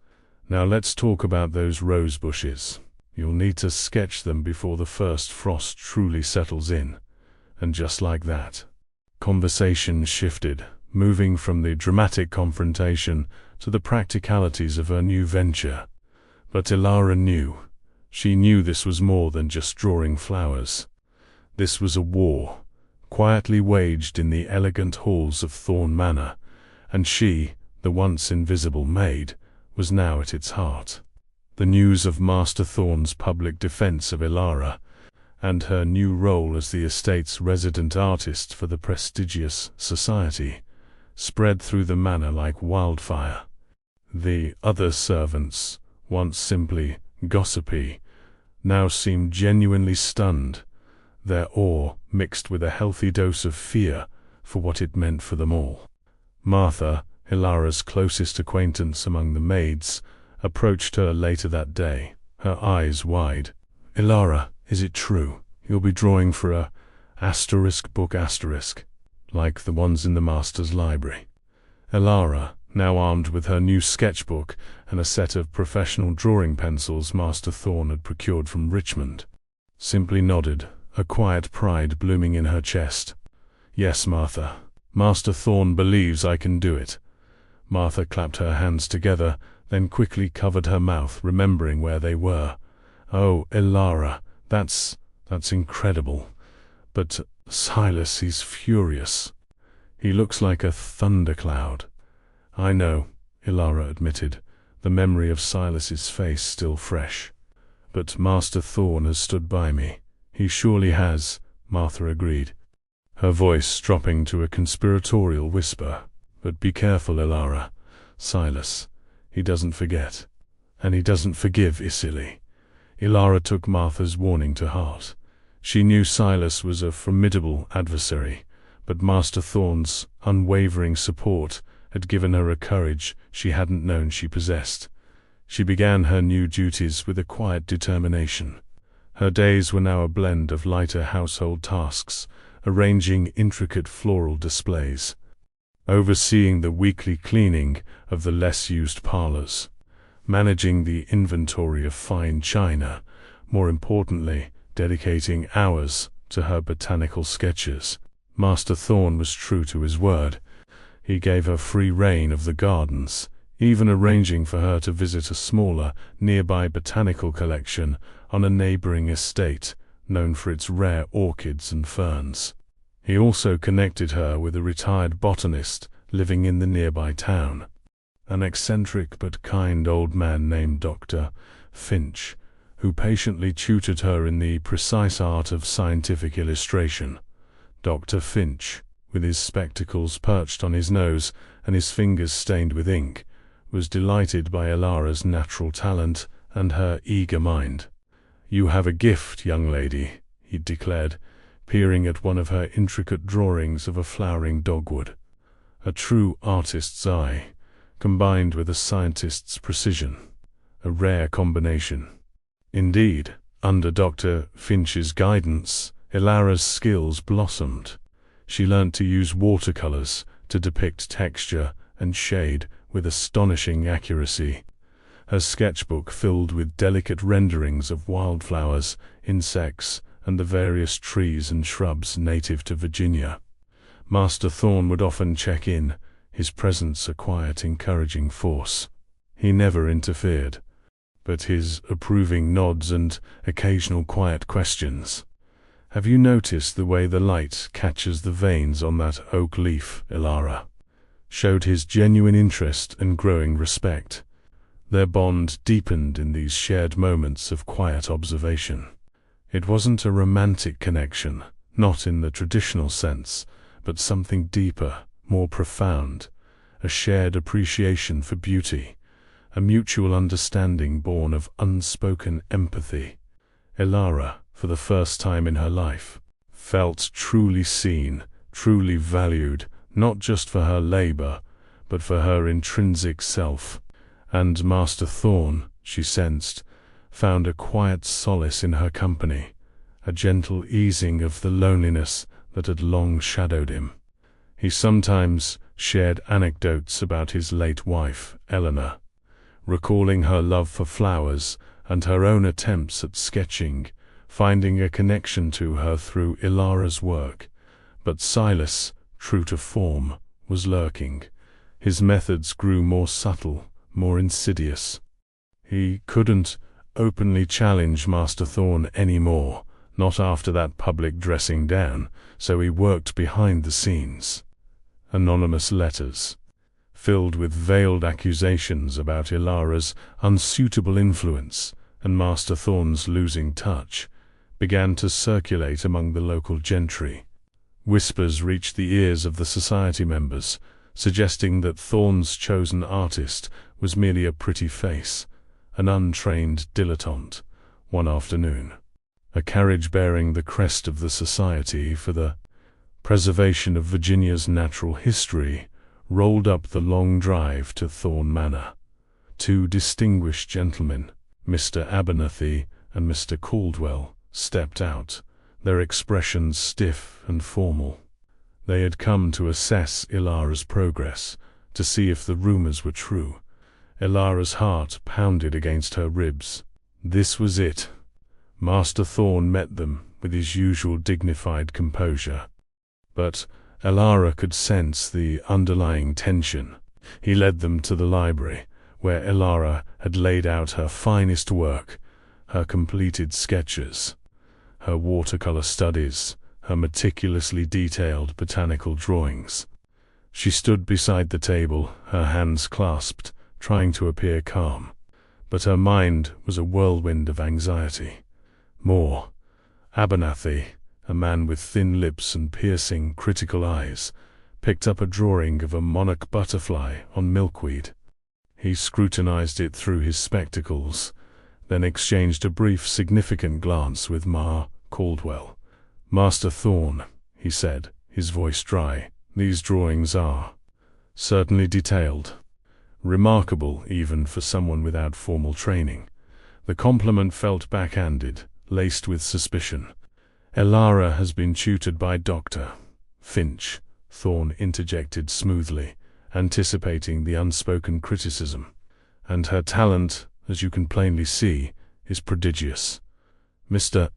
"Now let's talk about those rose bushes. You'll need to sketch them before the first frost truly settles in." And just like that, conversation shifted, moving from the dramatic confrontation to the practicalities of her new venture. But Ilara knew. She knew this was more than just drawing flowers. This was a war, quietly waged in the elegant halls of Thorn Manor, and she, the once invisible maid, was now at its heart. The news of Master Thorn's public defense of Ilara, and her new role as the estate's resident artist for the prestigious society, spread through the manor like wildfire. The other servants, once simply gossipy, now seemed genuinely stunned, their awe mixed with a healthy dose of fear for what it meant for them all. Martha, Ilara's closest acquaintance among the maids, approached her later that day, her eyes wide. "Ilara, is it true? You'll be drawing for a book like the ones in the master's library?" Ilara, now armed with her new sketchbook and a set of professional drawing pencils Master Thorn had procured from Richmond, simply nodded, a quiet pride blooming in her chest. "Yes, Martha. Master Thorn believes I can do it. Martha clapped her hands together, then quickly covered her mouth, remembering where they were. "Oh, Ilara, that's incredible. But Silas, he's furious. He looks like a thundercloud." "I know," Ilara admitted, the memory of Silas's face still fresh. "But Master Thorn has stood by me." "He surely has," Martha agreed, her voice dropping to a conspiratorial whisper. "But be careful, Ilara. Silas, he doesn't forget. And he doesn't forgive easily." Ilara took Martha's warning to heart. She knew Silas was a formidable adversary, but Master Thorn's unwavering support had given her a courage she hadn't known she possessed. She began her new duties with a quiet determination. Her days were now a blend of lighter household tasks, arranging intricate floral displays, overseeing the weekly cleaning of the less-used parlors, managing the inventory of fine china, more importantly, dedicating hours to her botanical sketches. Master Thorn was true to his word. He gave her free rein of the gardens, even arranging for her to visit a smaller, nearby botanical collection on a neighboring estate known for its rare orchids and ferns. He also connected her with a retired botanist living in the nearby town, an eccentric but kind old man named Dr. Finch, who patiently tutored her in the precise art of scientific illustration. Dr. Finch, with his spectacles perched on his nose and his fingers stained with ink, was delighted by Ilara's natural talent and her eager mind. "You have a gift, young lady," he declared, peering at one of her intricate drawings of a flowering dogwood. "A true artist's eye, combined with a scientist's precision. A rare combination." Indeed, under Dr. Finch's guidance, Ilara's skills blossomed. She learnt to use watercolors to depict texture and shade with astonishing accuracy. Her sketchbook filled with delicate renderings of wildflowers, insects, and the various trees and shrubs native to Virginia. Master Thorn would often check in, his presence a quiet, encouraging force. He never interfered, but his approving nods and occasional quiet questions. "Have you noticed the way the light catches the veins on that oak leaf, Ilara?" showed his genuine interest and growing respect. Their bond deepened in these shared moments of quiet observation. It wasn't a romantic connection, not in the traditional sense, but something deeper, more profound, a shared appreciation for beauty, a mutual understanding born of unspoken empathy. Ilara, for the first time in her life, felt truly seen, truly valued, not just for her labor, but for her intrinsic self. And Master Thorn, she sensed, found a quiet solace in her company, a gentle easing of the loneliness that had long shadowed him. He sometimes shared anecdotes about his late wife, Eleanor, recalling her love for flowers and her own attempts at sketching, finding a connection to her through Ilara's work. But Silas, true to form, was lurking. His methods grew more subtle, more insidious. He couldn't openly challenge Master Thorn anymore, not after that public dressing down, so he worked behind the scenes. Anonymous letters, filled with veiled accusations about Ilara's unsuitable influence and Master Thorn's losing touch, began to circulate among the local gentry. Whispers reached the ears of the society members, suggesting that Thorn's chosen artist was merely a pretty face, an untrained dilettante. One afternoon, a carriage bearing the crest of the Society for the Preservation of Virginia's Natural History rolled up the long drive to Thorn Manor. Two distinguished gentlemen, Mr. Abernathy and Mr. Caldwell, stepped out, their expressions stiff and formal. They had come to assess Ilara's progress, to see if the rumors were true. Ilara's heart pounded against her ribs. This was it. Master Thorn met them with his usual dignified composure. But Ilara could sense the underlying tension. He led them to the library, where Ilara had laid out her finest work, her completed sketches, her watercolor studies, her meticulously detailed botanical drawings. She stood beside the table, her hands clasped, trying to appear calm. But her mind was a whirlwind of anxiety. More. Abernathy, a man with thin lips and piercing, critical eyes, picked up a drawing of a monarch butterfly on milkweed. He scrutinized it through his spectacles, then exchanged a brief, significant glance with Ma Caldwell. "Master Thorne," he said, his voice dry, "these drawings are certainly detailed. Remarkable even for someone without formal training." The compliment felt backhanded, laced with suspicion. "Ilara has been tutored by Dr. Finch," Thorne interjected smoothly, anticipating the unspoken criticism. "And her talent, as you can plainly see, is prodigious." Mr.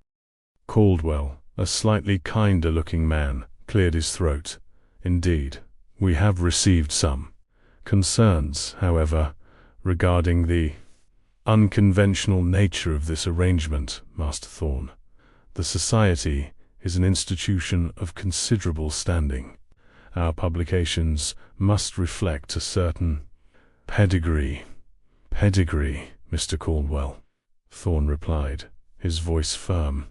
Caldwell, a slightly kinder-looking man, cleared his throat. "Indeed, we have received some concerns, however, regarding the unconventional nature of this arrangement, Master Thorne. The Society is an institution of considerable standing. Our publications must reflect a certain pedigree." "Pedigree, Mr. Caldwell," Thorne replied, his voice firm,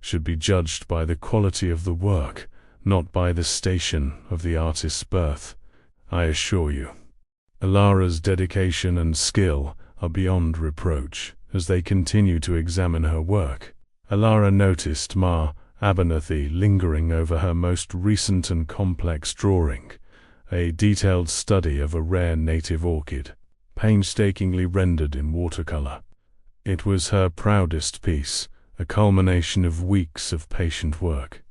"should be judged by the quality of the work, not by the station of the artist's birth, I assure you. Ilara's dedication and skill are beyond reproach." As they continued to examine her work, Ilara noticed Ma Abernathy lingering over her most recent and complex drawing, a detailed study of a rare native orchid, painstakingly rendered in watercolor. It was her proudest piece, a culmination of weeks of patient work.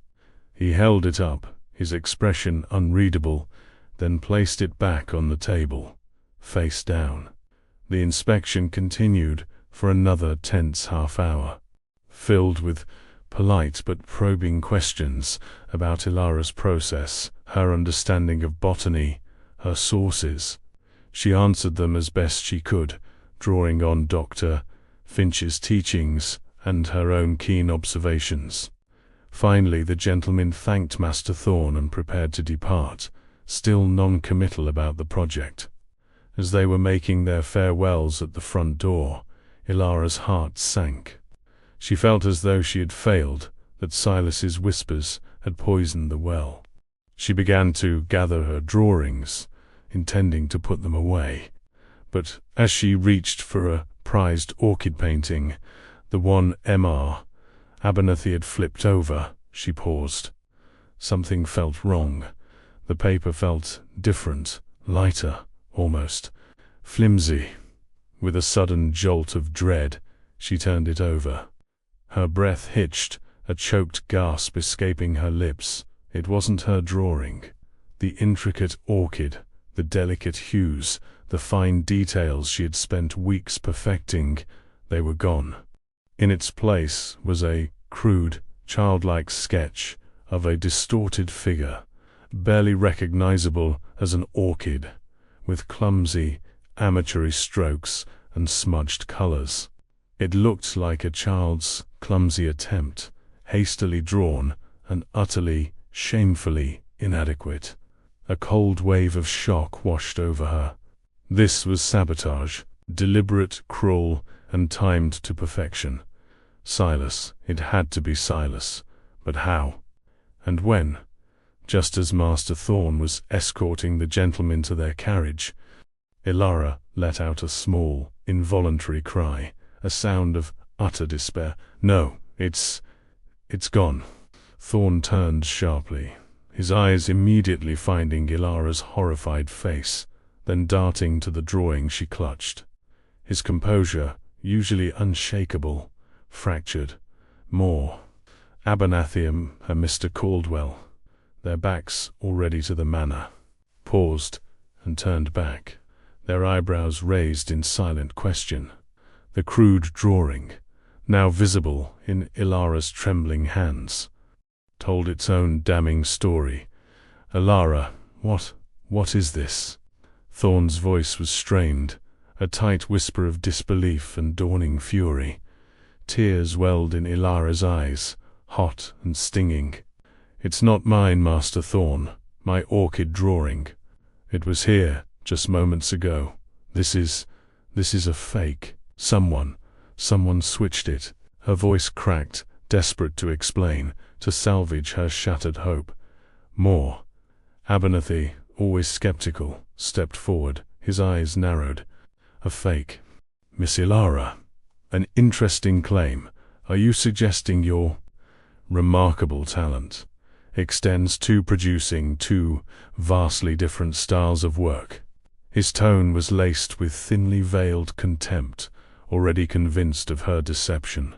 He held it up, his expression unreadable, then placed it back on the table, face down. The inspection continued for another tense half-hour, filled with polite but probing questions about Ilara's process, her understanding of botany, her sources. She answered them as best she could, drawing on Dr. Finch's teachings and her own keen observations. Finally, the gentleman thanked Master Thorne and prepared to depart, still non-committal about the project. As they were making their farewells at the front door, Ilara's heart sank. She felt as though she had failed, that Silas's whispers had poisoned the well. She began to gather her drawings, intending to put them away. But as she reached for a prized orchid painting, the one M.R. Abernathy had flipped over, she paused. Something felt wrong. The paper felt different, lighter, almost flimsy. With a sudden jolt of dread, she turned it over. Her breath hitched, a choked gasp escaping her lips. It wasn't her drawing. The intricate orchid, the delicate hues, the fine details she had spent weeks perfecting, they were gone. In its place was a crude, childlike sketch of a distorted figure, barely recognizable as an orchid, with clumsy, amateurish strokes and smudged colors. It looked like a child's clumsy attempt, hastily drawn and utterly, shamefully inadequate. A cold wave of shock washed over her. This was sabotage, deliberate, cruel, and timed to perfection. Silas, it had to be Silas. But how? And when? Just as Master Thorne was escorting the gentlemen to their carriage, Ilara let out a small, involuntary cry, a sound of utter despair. "No, it's gone." Thorne turned sharply, his eyes immediately finding Ilara's horrified face, then darting to the drawing she clutched. His composure, usually unshakable, fractured. More. Abernathy and Mr. Caldwell, their backs already to the manor, paused and turned back, their eyebrows raised in silent question. The crude drawing, now visible in Ilara's trembling hands, told its own damning story. "Ilara, what is this?" Thorn's voice was strained, a tight whisper of disbelief and dawning fury. Tears welled in Ilara's eyes, hot and stinging. "It's not mine, Master Thorn, my orchid drawing. It was here, just moments ago. This is a fake. Someone switched it." Her voice cracked, desperate to explain, to salvage her shattered hope. More. Abernathy, always skeptical, stepped forward, his eyes narrowed. "A fake. Miss Ilara. An interesting claim. Are you suggesting your remarkable talent extends to producing two vastly different styles of work?" His tone was laced with thinly veiled contempt, already convinced of her deception.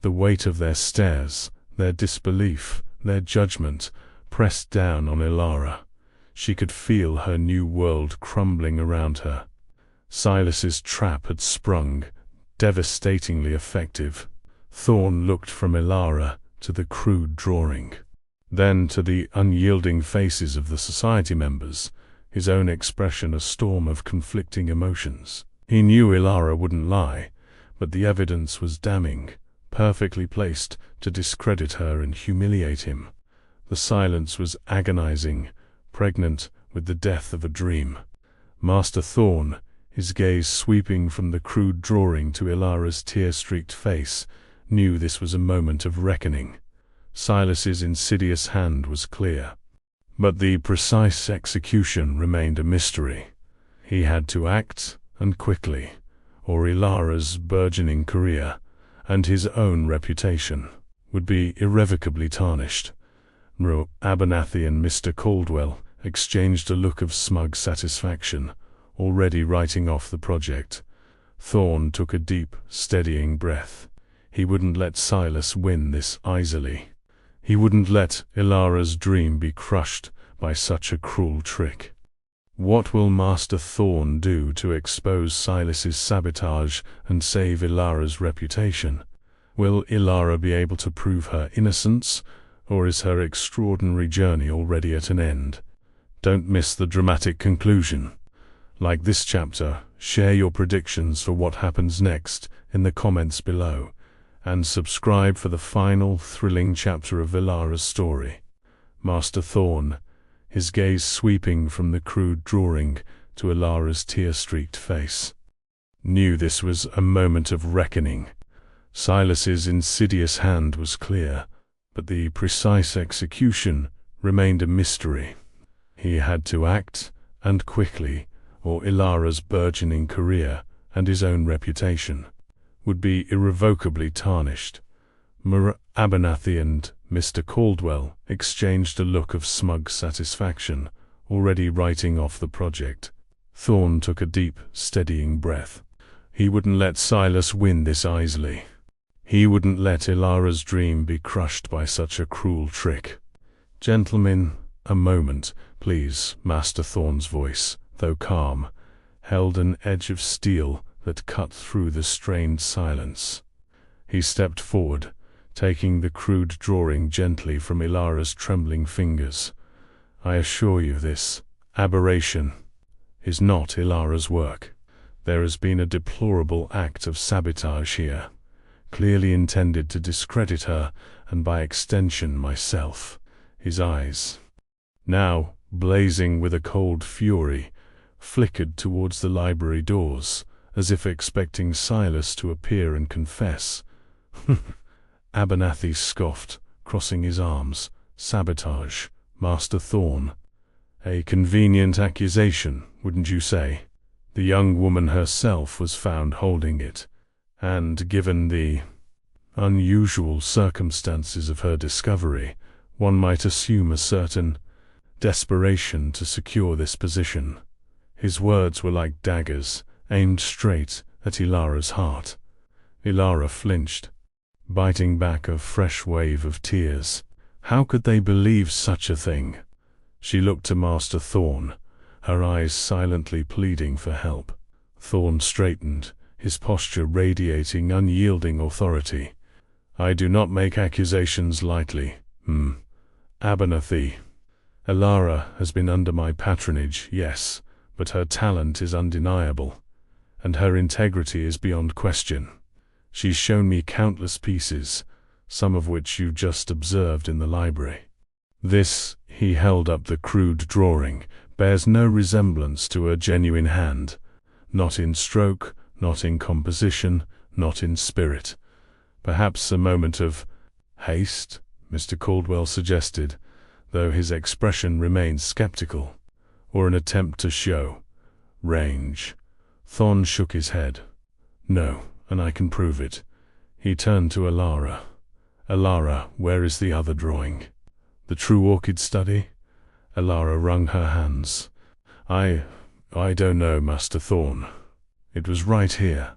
The weight of their stares, their disbelief, their judgment, pressed down on Ilara. She could feel her new world crumbling around her. Silas's trap had sprung, devastatingly effective. Thorn looked from Ilara to the crude drawing, then to the unyielding faces of the society members, his own expression a storm of conflicting emotions. He knew Ilara wouldn't lie, but the evidence was damning, perfectly placed to discredit her and humiliate him. The silence was agonizing, pregnant with the death of a dream. Master Thorn, his gaze sweeping from the crude drawing to Ilara's tear-streaked face, knew this was a moment of reckoning. Silas's insidious hand was clear, but the precise execution remained a mystery. He had to act, and quickly, or Ilara's burgeoning career, and his own reputation, would be irrevocably tarnished. Abernathy and Mr. Caldwell exchanged a look of smug satisfaction, already writing off the project. Thorn took a deep, steadying breath. He wouldn't let Silas win this easily. He wouldn't let Ilara's dream be crushed by such a cruel trick. What will Master Thorn do to expose Silas's sabotage and save Ilara's reputation? Will Ilara be able to prove her innocence, or is her extraordinary journey already at an end? Don't miss the dramatic conclusion. Like this chapter, share your predictions for what happens next in the comments below, and subscribe for the final thrilling chapter of Ilara's story. Master Thorn, his gaze sweeping from the crude drawing to Ilara's tear-streaked face, knew this was a moment of reckoning. Silas's insidious hand was clear, but the precise execution remained a mystery. He had to act, and quickly, or Ilara's burgeoning career and his own reputation would be irrevocably tarnished. Abernathy and Mr. Caldwell exchanged a look of smug satisfaction, already writing off the project. Thorn took a deep, steadying breath. He wouldn't let Silas win this easily. He wouldn't let Ilara's dream be crushed by such a cruel trick. "Gentlemen, a moment, please." Master Thorn's voice, though calm, held an edge of steel that cut through the strained silence. He stepped forward, taking the crude drawing gently from Ilara's trembling fingers. "I assure you this aberration is not Ilara's work. There has been a deplorable act of sabotage here, clearly intended to discredit her and by extension myself." His eyes, now blazing with a cold fury, flickered towards the library doors, as if expecting Silas to appear and confess. Abernathy scoffed, crossing his arms. "Sabotage, Master Thorn. A convenient accusation, wouldn't you say? The young woman herself was found holding it, and given the unusual circumstances of her discovery, one might assume a certain desperation to secure this position." His words were like daggers, aimed straight at Ilara's heart. Ilara flinched, biting back a fresh wave of tears. How could they believe such a thing? She looked to Master Thorn, her eyes silently pleading for help. Thorn straightened, his posture radiating unyielding authority. "I do not make accusations lightly, Abernathy. Ilara has been under my patronage, yes, but her talent is undeniable, and her integrity is beyond question. She's shown me countless pieces, some of which you just observed in the library. This," he held up the crude drawing, "bears no resemblance to a genuine hand. Not in stroke, not in composition, not in spirit. Perhaps a moment of haste," Mr. Caldwell suggested, though his expression remained skeptical, "or an attempt to show range." Thorne shook his head. "No, and I can prove it." He turned to Alara. "Alara, where is the other drawing? The true orchid study?" Alara wrung her hands. I don't know, Master Thorne. It was right here.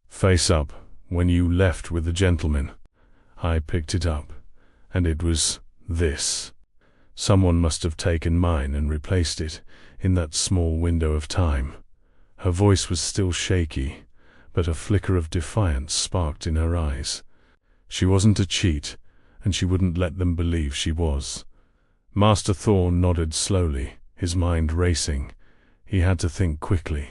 Face up, when you left with the gentleman. I picked it up, and it was this. Someone must have taken mine and replaced it, in that small window of time." Her voice was still shaky, but a flicker of defiance sparked in her eyes. She wasn't a cheat, and she wouldn't let them believe she was. Master Thorne nodded slowly, his mind racing. He had to think quickly.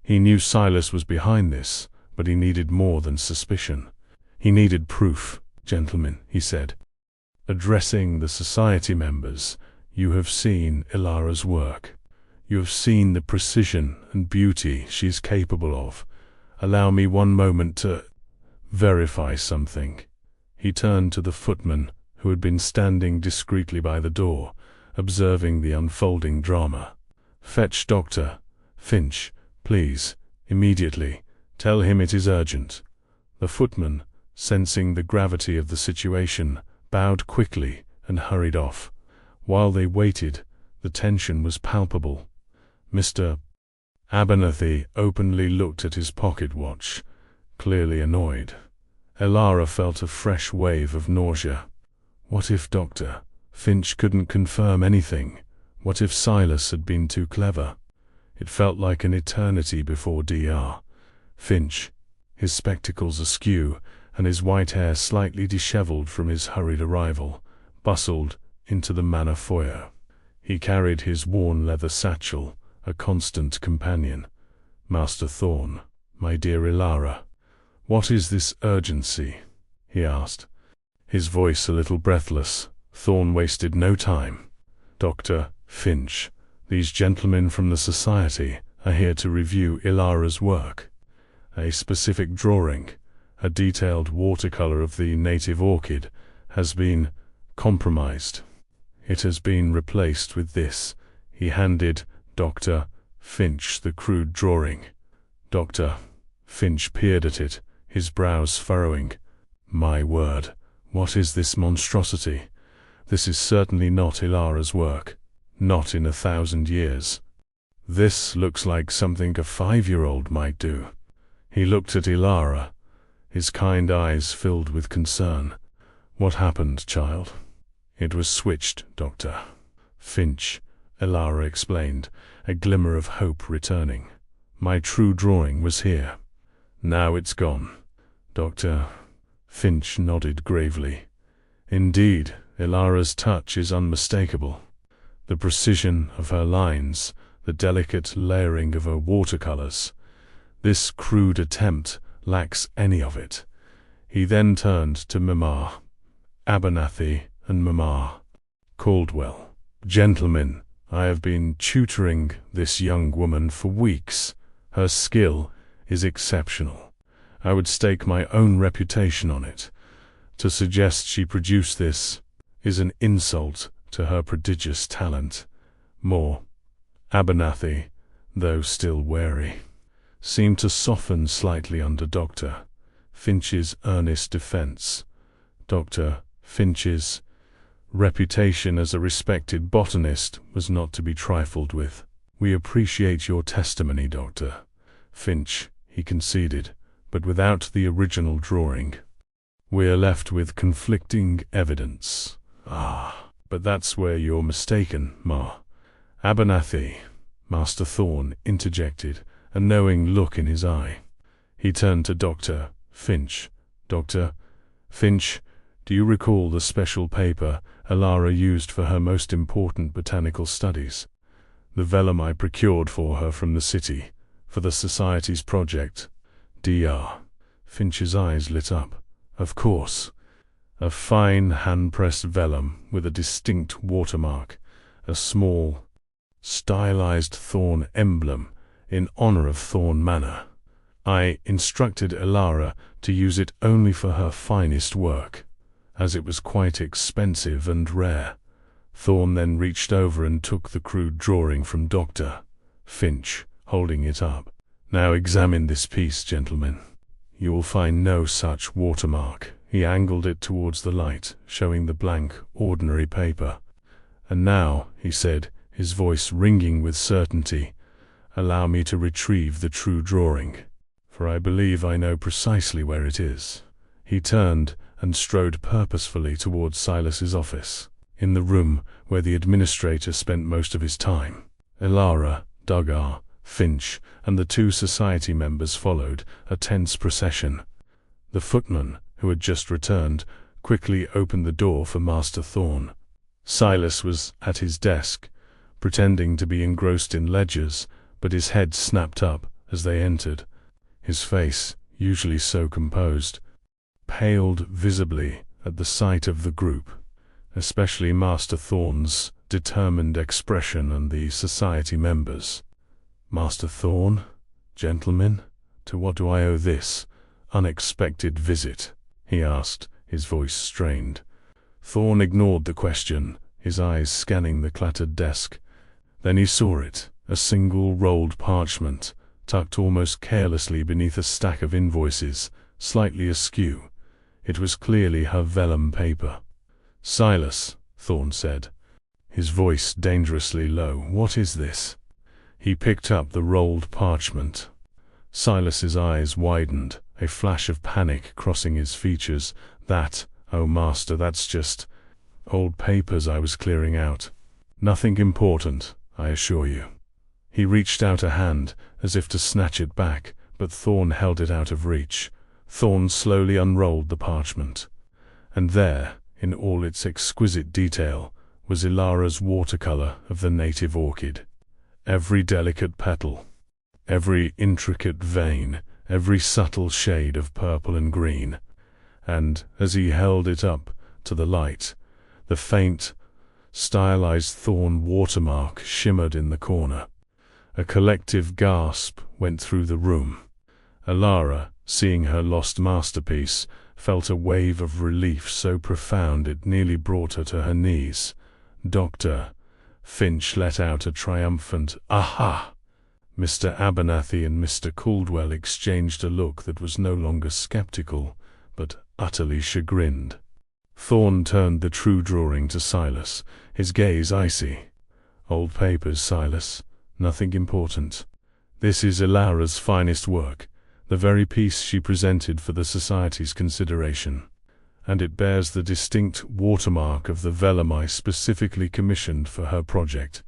He knew Silas was behind this, but he needed more than suspicion. He needed proof. "Gentlemen," he said, addressing the society members, "you have seen Ilara's work. You have seen the precision and beauty she is capable of. Allow me one moment to verify something." He turned to the footman, who had been standing discreetly by the door, observing the unfolding drama. "Fetch Dr. Finch, please, immediately. Tell him it is urgent." The footman, sensing the gravity of the situation, bowed quickly and hurried off. While they waited, the tension was palpable. Mr. Abernathy openly looked at his pocket watch, clearly annoyed. Alara felt a fresh wave of nausea. What if Dr. Finch couldn't confirm anything? What if Silas had been too clever? It felt like an eternity before Dr. Finch, his spectacles askew and his white hair slightly disheveled from his hurried arrival, bustled into the manor foyer. He carried his worn leather satchel, a constant companion. "Master Thorne, my dear Ilara, what is this urgency?" he asked, his voice a little breathless. Thorne wasted no time. "Dr. Finch, these gentlemen from the society are here to review Ilara's work. A specific drawing, a detailed watercolor of the native orchid, has been compromised. It has been replaced with this." He handed Dr. Finch the crude drawing. Dr. Finch peered at it, his brows furrowing. "My word, what is this monstrosity? This is certainly not Ilara's work. Not in 1,000 years. This looks like something a 5-year-old might do." He looked at Ilara, his kind eyes filled with concern. "What happened, child?" "It was switched, Dr. Finch," Ilara explained, a glimmer of hope returning. "My true drawing was here. Now it's gone." Dr. Finch nodded gravely. "Indeed, Ilara's touch is unmistakable. The precision of her lines, the delicate layering of her watercolors. This crude attempt lacks any of it." He then turned to Mr. Abernathy and Mr. Caldwell. "Gentlemen, I have been tutoring this young woman for weeks. Her skill is exceptional. I would stake my own reputation on it. To suggest she produced this is an insult to her prodigious talent." Mr. Abernathy, though still wary, seemed to soften slightly under Dr. Finch's earnest defense. Dr. Finch's reputation as a respected botanist was not to be trifled with. "We appreciate your testimony, Dr. Finch," he conceded, "but without the original drawing, we are left with conflicting evidence." But that's where you're mistaken, Mr. Abernathy," Master Thorne interjected, a knowing look in his eye. He turned to Dr. Finch. "Dr. Finch, do you recall the special paper Ilara used for her most important botanical studies?" The vellum I procured for her from the city, for the Society's project. Dr. Finch's eyes lit up. Of course. A fine hand-pressed vellum with a distinct watermark, a small, stylized thorn emblem in honor of Thorn Manor. I instructed Elara to use it only for her finest work, as it was quite expensive and rare. Thorn then reached over and took the crude drawing from Dr. Finch, holding it up. Now examine this piece, gentlemen. You will find no such watermark. He angled it towards the light, showing the blank, ordinary paper. And now, he said, his voice ringing with certainty, allow me to retrieve the true drawing, for I believe I know precisely where it is. He turned and strode purposefully towards Silas's office, in the room where the administrator spent most of his time. Elara, Dr. Finch, and the 2 society members followed, a tense procession. The footman, who had just returned, quickly opened the door for Master Thorn. Silas was at his desk, pretending to be engrossed in ledgers, but his head snapped up as they entered. His face, usually so composed, paled visibly at the sight of the group, especially Master Thorn's determined expression and the society members. Master Thorn, gentlemen, to what do I owe this unexpected visit? He asked, his voice strained. Thorn ignored the question, his eyes scanning the cluttered desk. Then he saw it, a single rolled parchment, tucked almost carelessly beneath a stack of invoices, slightly askew. It was clearly her vellum paper. Silas, Thorn said, his voice dangerously low, what is this? He picked up the rolled parchment. Silas's eyes widened, a flash of panic crossing his features. That, oh master, that's just old papers I was clearing out. Nothing important, I assure you. He reached out a hand, as if to snatch it back, but Thorn held it out of reach. Thorn slowly unrolled the parchment. And there, in all its exquisite detail, was Elara's watercolor of the native orchid. Every delicate petal, every intricate vein, every subtle shade of purple and green. And, as he held it up to the light, the faint, stylized thorn watermark shimmered in the corner. A collective gasp went through the room. Elara, seeing her lost masterpiece, felt a wave of relief so profound it nearly brought her to her knees. Dr. Finch let out a triumphant "Aha!" Mr. Abernathy and Mr. Caldwell exchanged a look that was no longer skeptical, but utterly chagrined. Thorn turned the true drawing to Silas, his gaze icy. Old papers, Silas. Nothing important. This is Elara's finest work, the very piece she presented for the Society's consideration, and it bears the distinct watermark of the vellum I specifically commissioned for her project.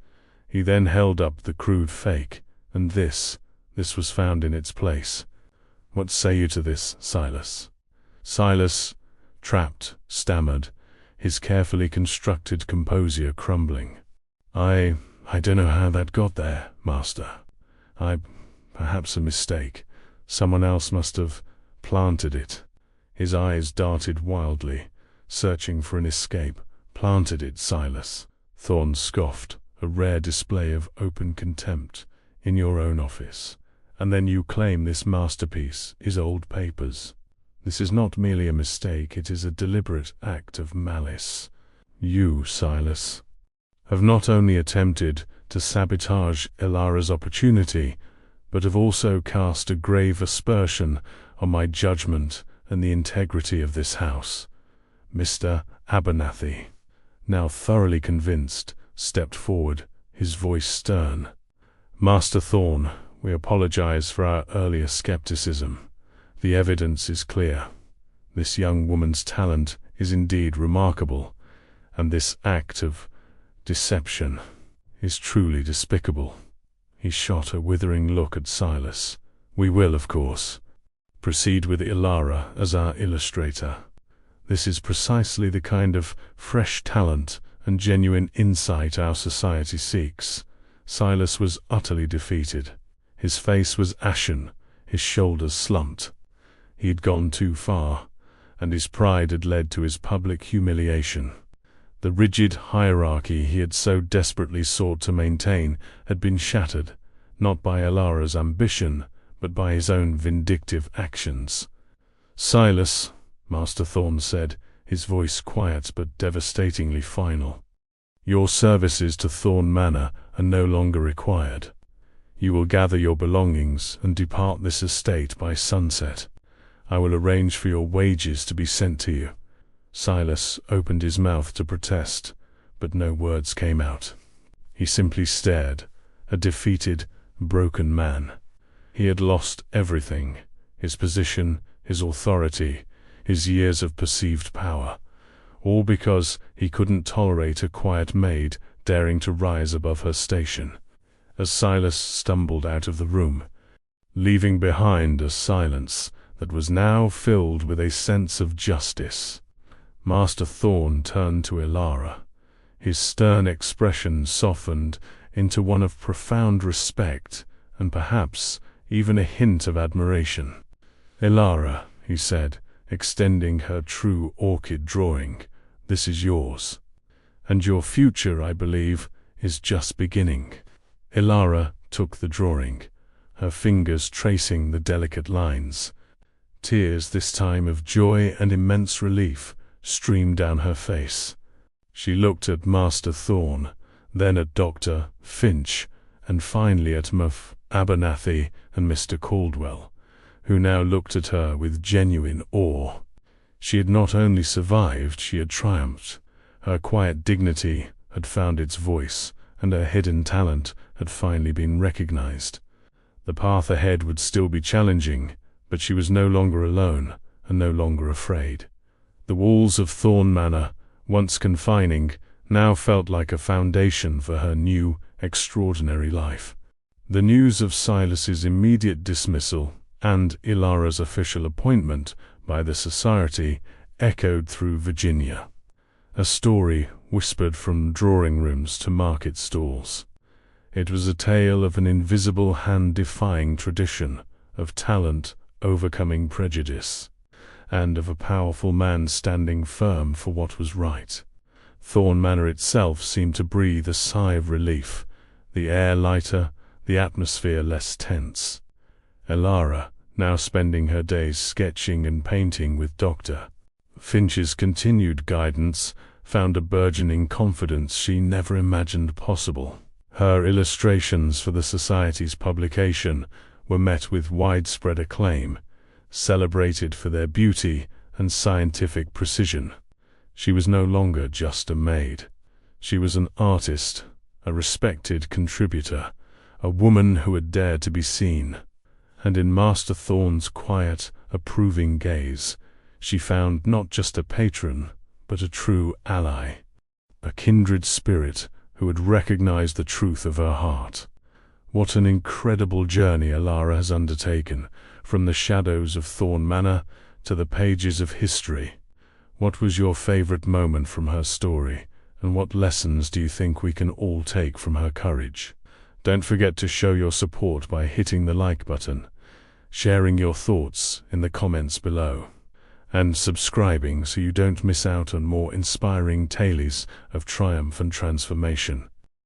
He then held up the crude fake, and this was found in its place. What say you to this, Silas? Silas, trapped, stammered, his carefully constructed composure crumbling. I don't know how that got there, Master. Perhaps a mistake. Someone else must have planted it. His eyes darted wildly, searching for an escape. Planted it, Silas. Thorn scoffed, a rare display of open contempt, in your own office. And then you claim this masterpiece is old papers. This is not merely a mistake, it is a deliberate act of malice. You, Silas, have not only attempted to sabotage Elara's opportunity, but have also cast a grave aspersion on my judgment and the integrity of this house. Mr. Abernathy, now thoroughly convinced, stepped forward, his voice stern. Master Thorn, we apologize for our earlier skepticism. The evidence is clear. This young woman's talent is indeed remarkable, and this act of deception is truly despicable. He shot a withering look at Silas. We will, of course, proceed with Elara as our illustrator. This is precisely the kind of fresh talent and genuine insight our society seeks. Silas was utterly defeated. His face was ashen, his shoulders slumped. He had gone too far, and his pride had led to his public humiliation. The rigid hierarchy he had so desperately sought to maintain had been shattered, not by Ilara's ambition, but by his own vindictive actions. "Silas," Master Thorn said, his voice quiet but devastatingly final, "your services to Thorn Manor are no longer required. You will gather your belongings and depart this estate by sunset. I will arrange for your wages to be sent to you." Silas opened his mouth to protest, but no words came out. He simply stared, a defeated, broken man. He had lost everything: his position, his authority, his years of perceived power, all because he couldn't tolerate a quiet maid daring to rise above her station. As Silas stumbled out of the room, leaving behind a silence that was now filled with a sense of justice, Master Thorn turned to Ilara. His stern expression softened into one of profound respect and perhaps even a hint of admiration. "Ilara," he said, extending her true orchid drawing, "this is yours. And your future, I believe, is just beginning." Ilara took the drawing, her fingers tracing the delicate lines. Tears, this time of joy and immense relief, streamed down her face. She looked at Master Thorn, then at Dr. Finch, and finally at Muff Abernathy and Mr. Caldwell, who now looked at her with genuine awe. She had not only survived, she had triumphed. Her quiet dignity had found its voice, and her hidden talent had finally been recognized. The path ahead would still be challenging, but she was no longer alone, and no longer afraid. The walls of Thorn Manor, once confining, now felt like a foundation for her new, extraordinary life. The news of Silas's immediate dismissal and Ilara's official appointment by the society echoed through Virginia. A story whispered from drawing rooms to market stalls. It was a tale of an invisible hand defying tradition, of talent overcoming prejudice, and of a powerful man standing firm for what was right. Thorn Manor itself seemed to breathe a sigh of relief, the air lighter, the atmosphere less tense. Ilara, now spending her days sketching and painting with Dr. Finch's continued guidance, found a burgeoning confidence she never imagined possible. Her illustrations for the Society's publication were met with widespread acclaim, celebrated for their beauty and scientific precision. She was no longer just a maid. She was an artist, a respected contributor, a woman who had dared to be seen. And in Master Thorn's quiet, approving gaze, she found not just a patron, but a true ally, a kindred spirit who had recognized the truth of her heart. What an incredible journey Ilara has undertaken, from the shadows of Thorn Manor to the pages of history. What was your favorite moment from her story, and what lessons do you think we can all take from her courage? Don't forget to show your support by hitting the like button, sharing your thoughts in the comments below, and subscribing so you don't miss out on more inspiring tales of triumph and transformation.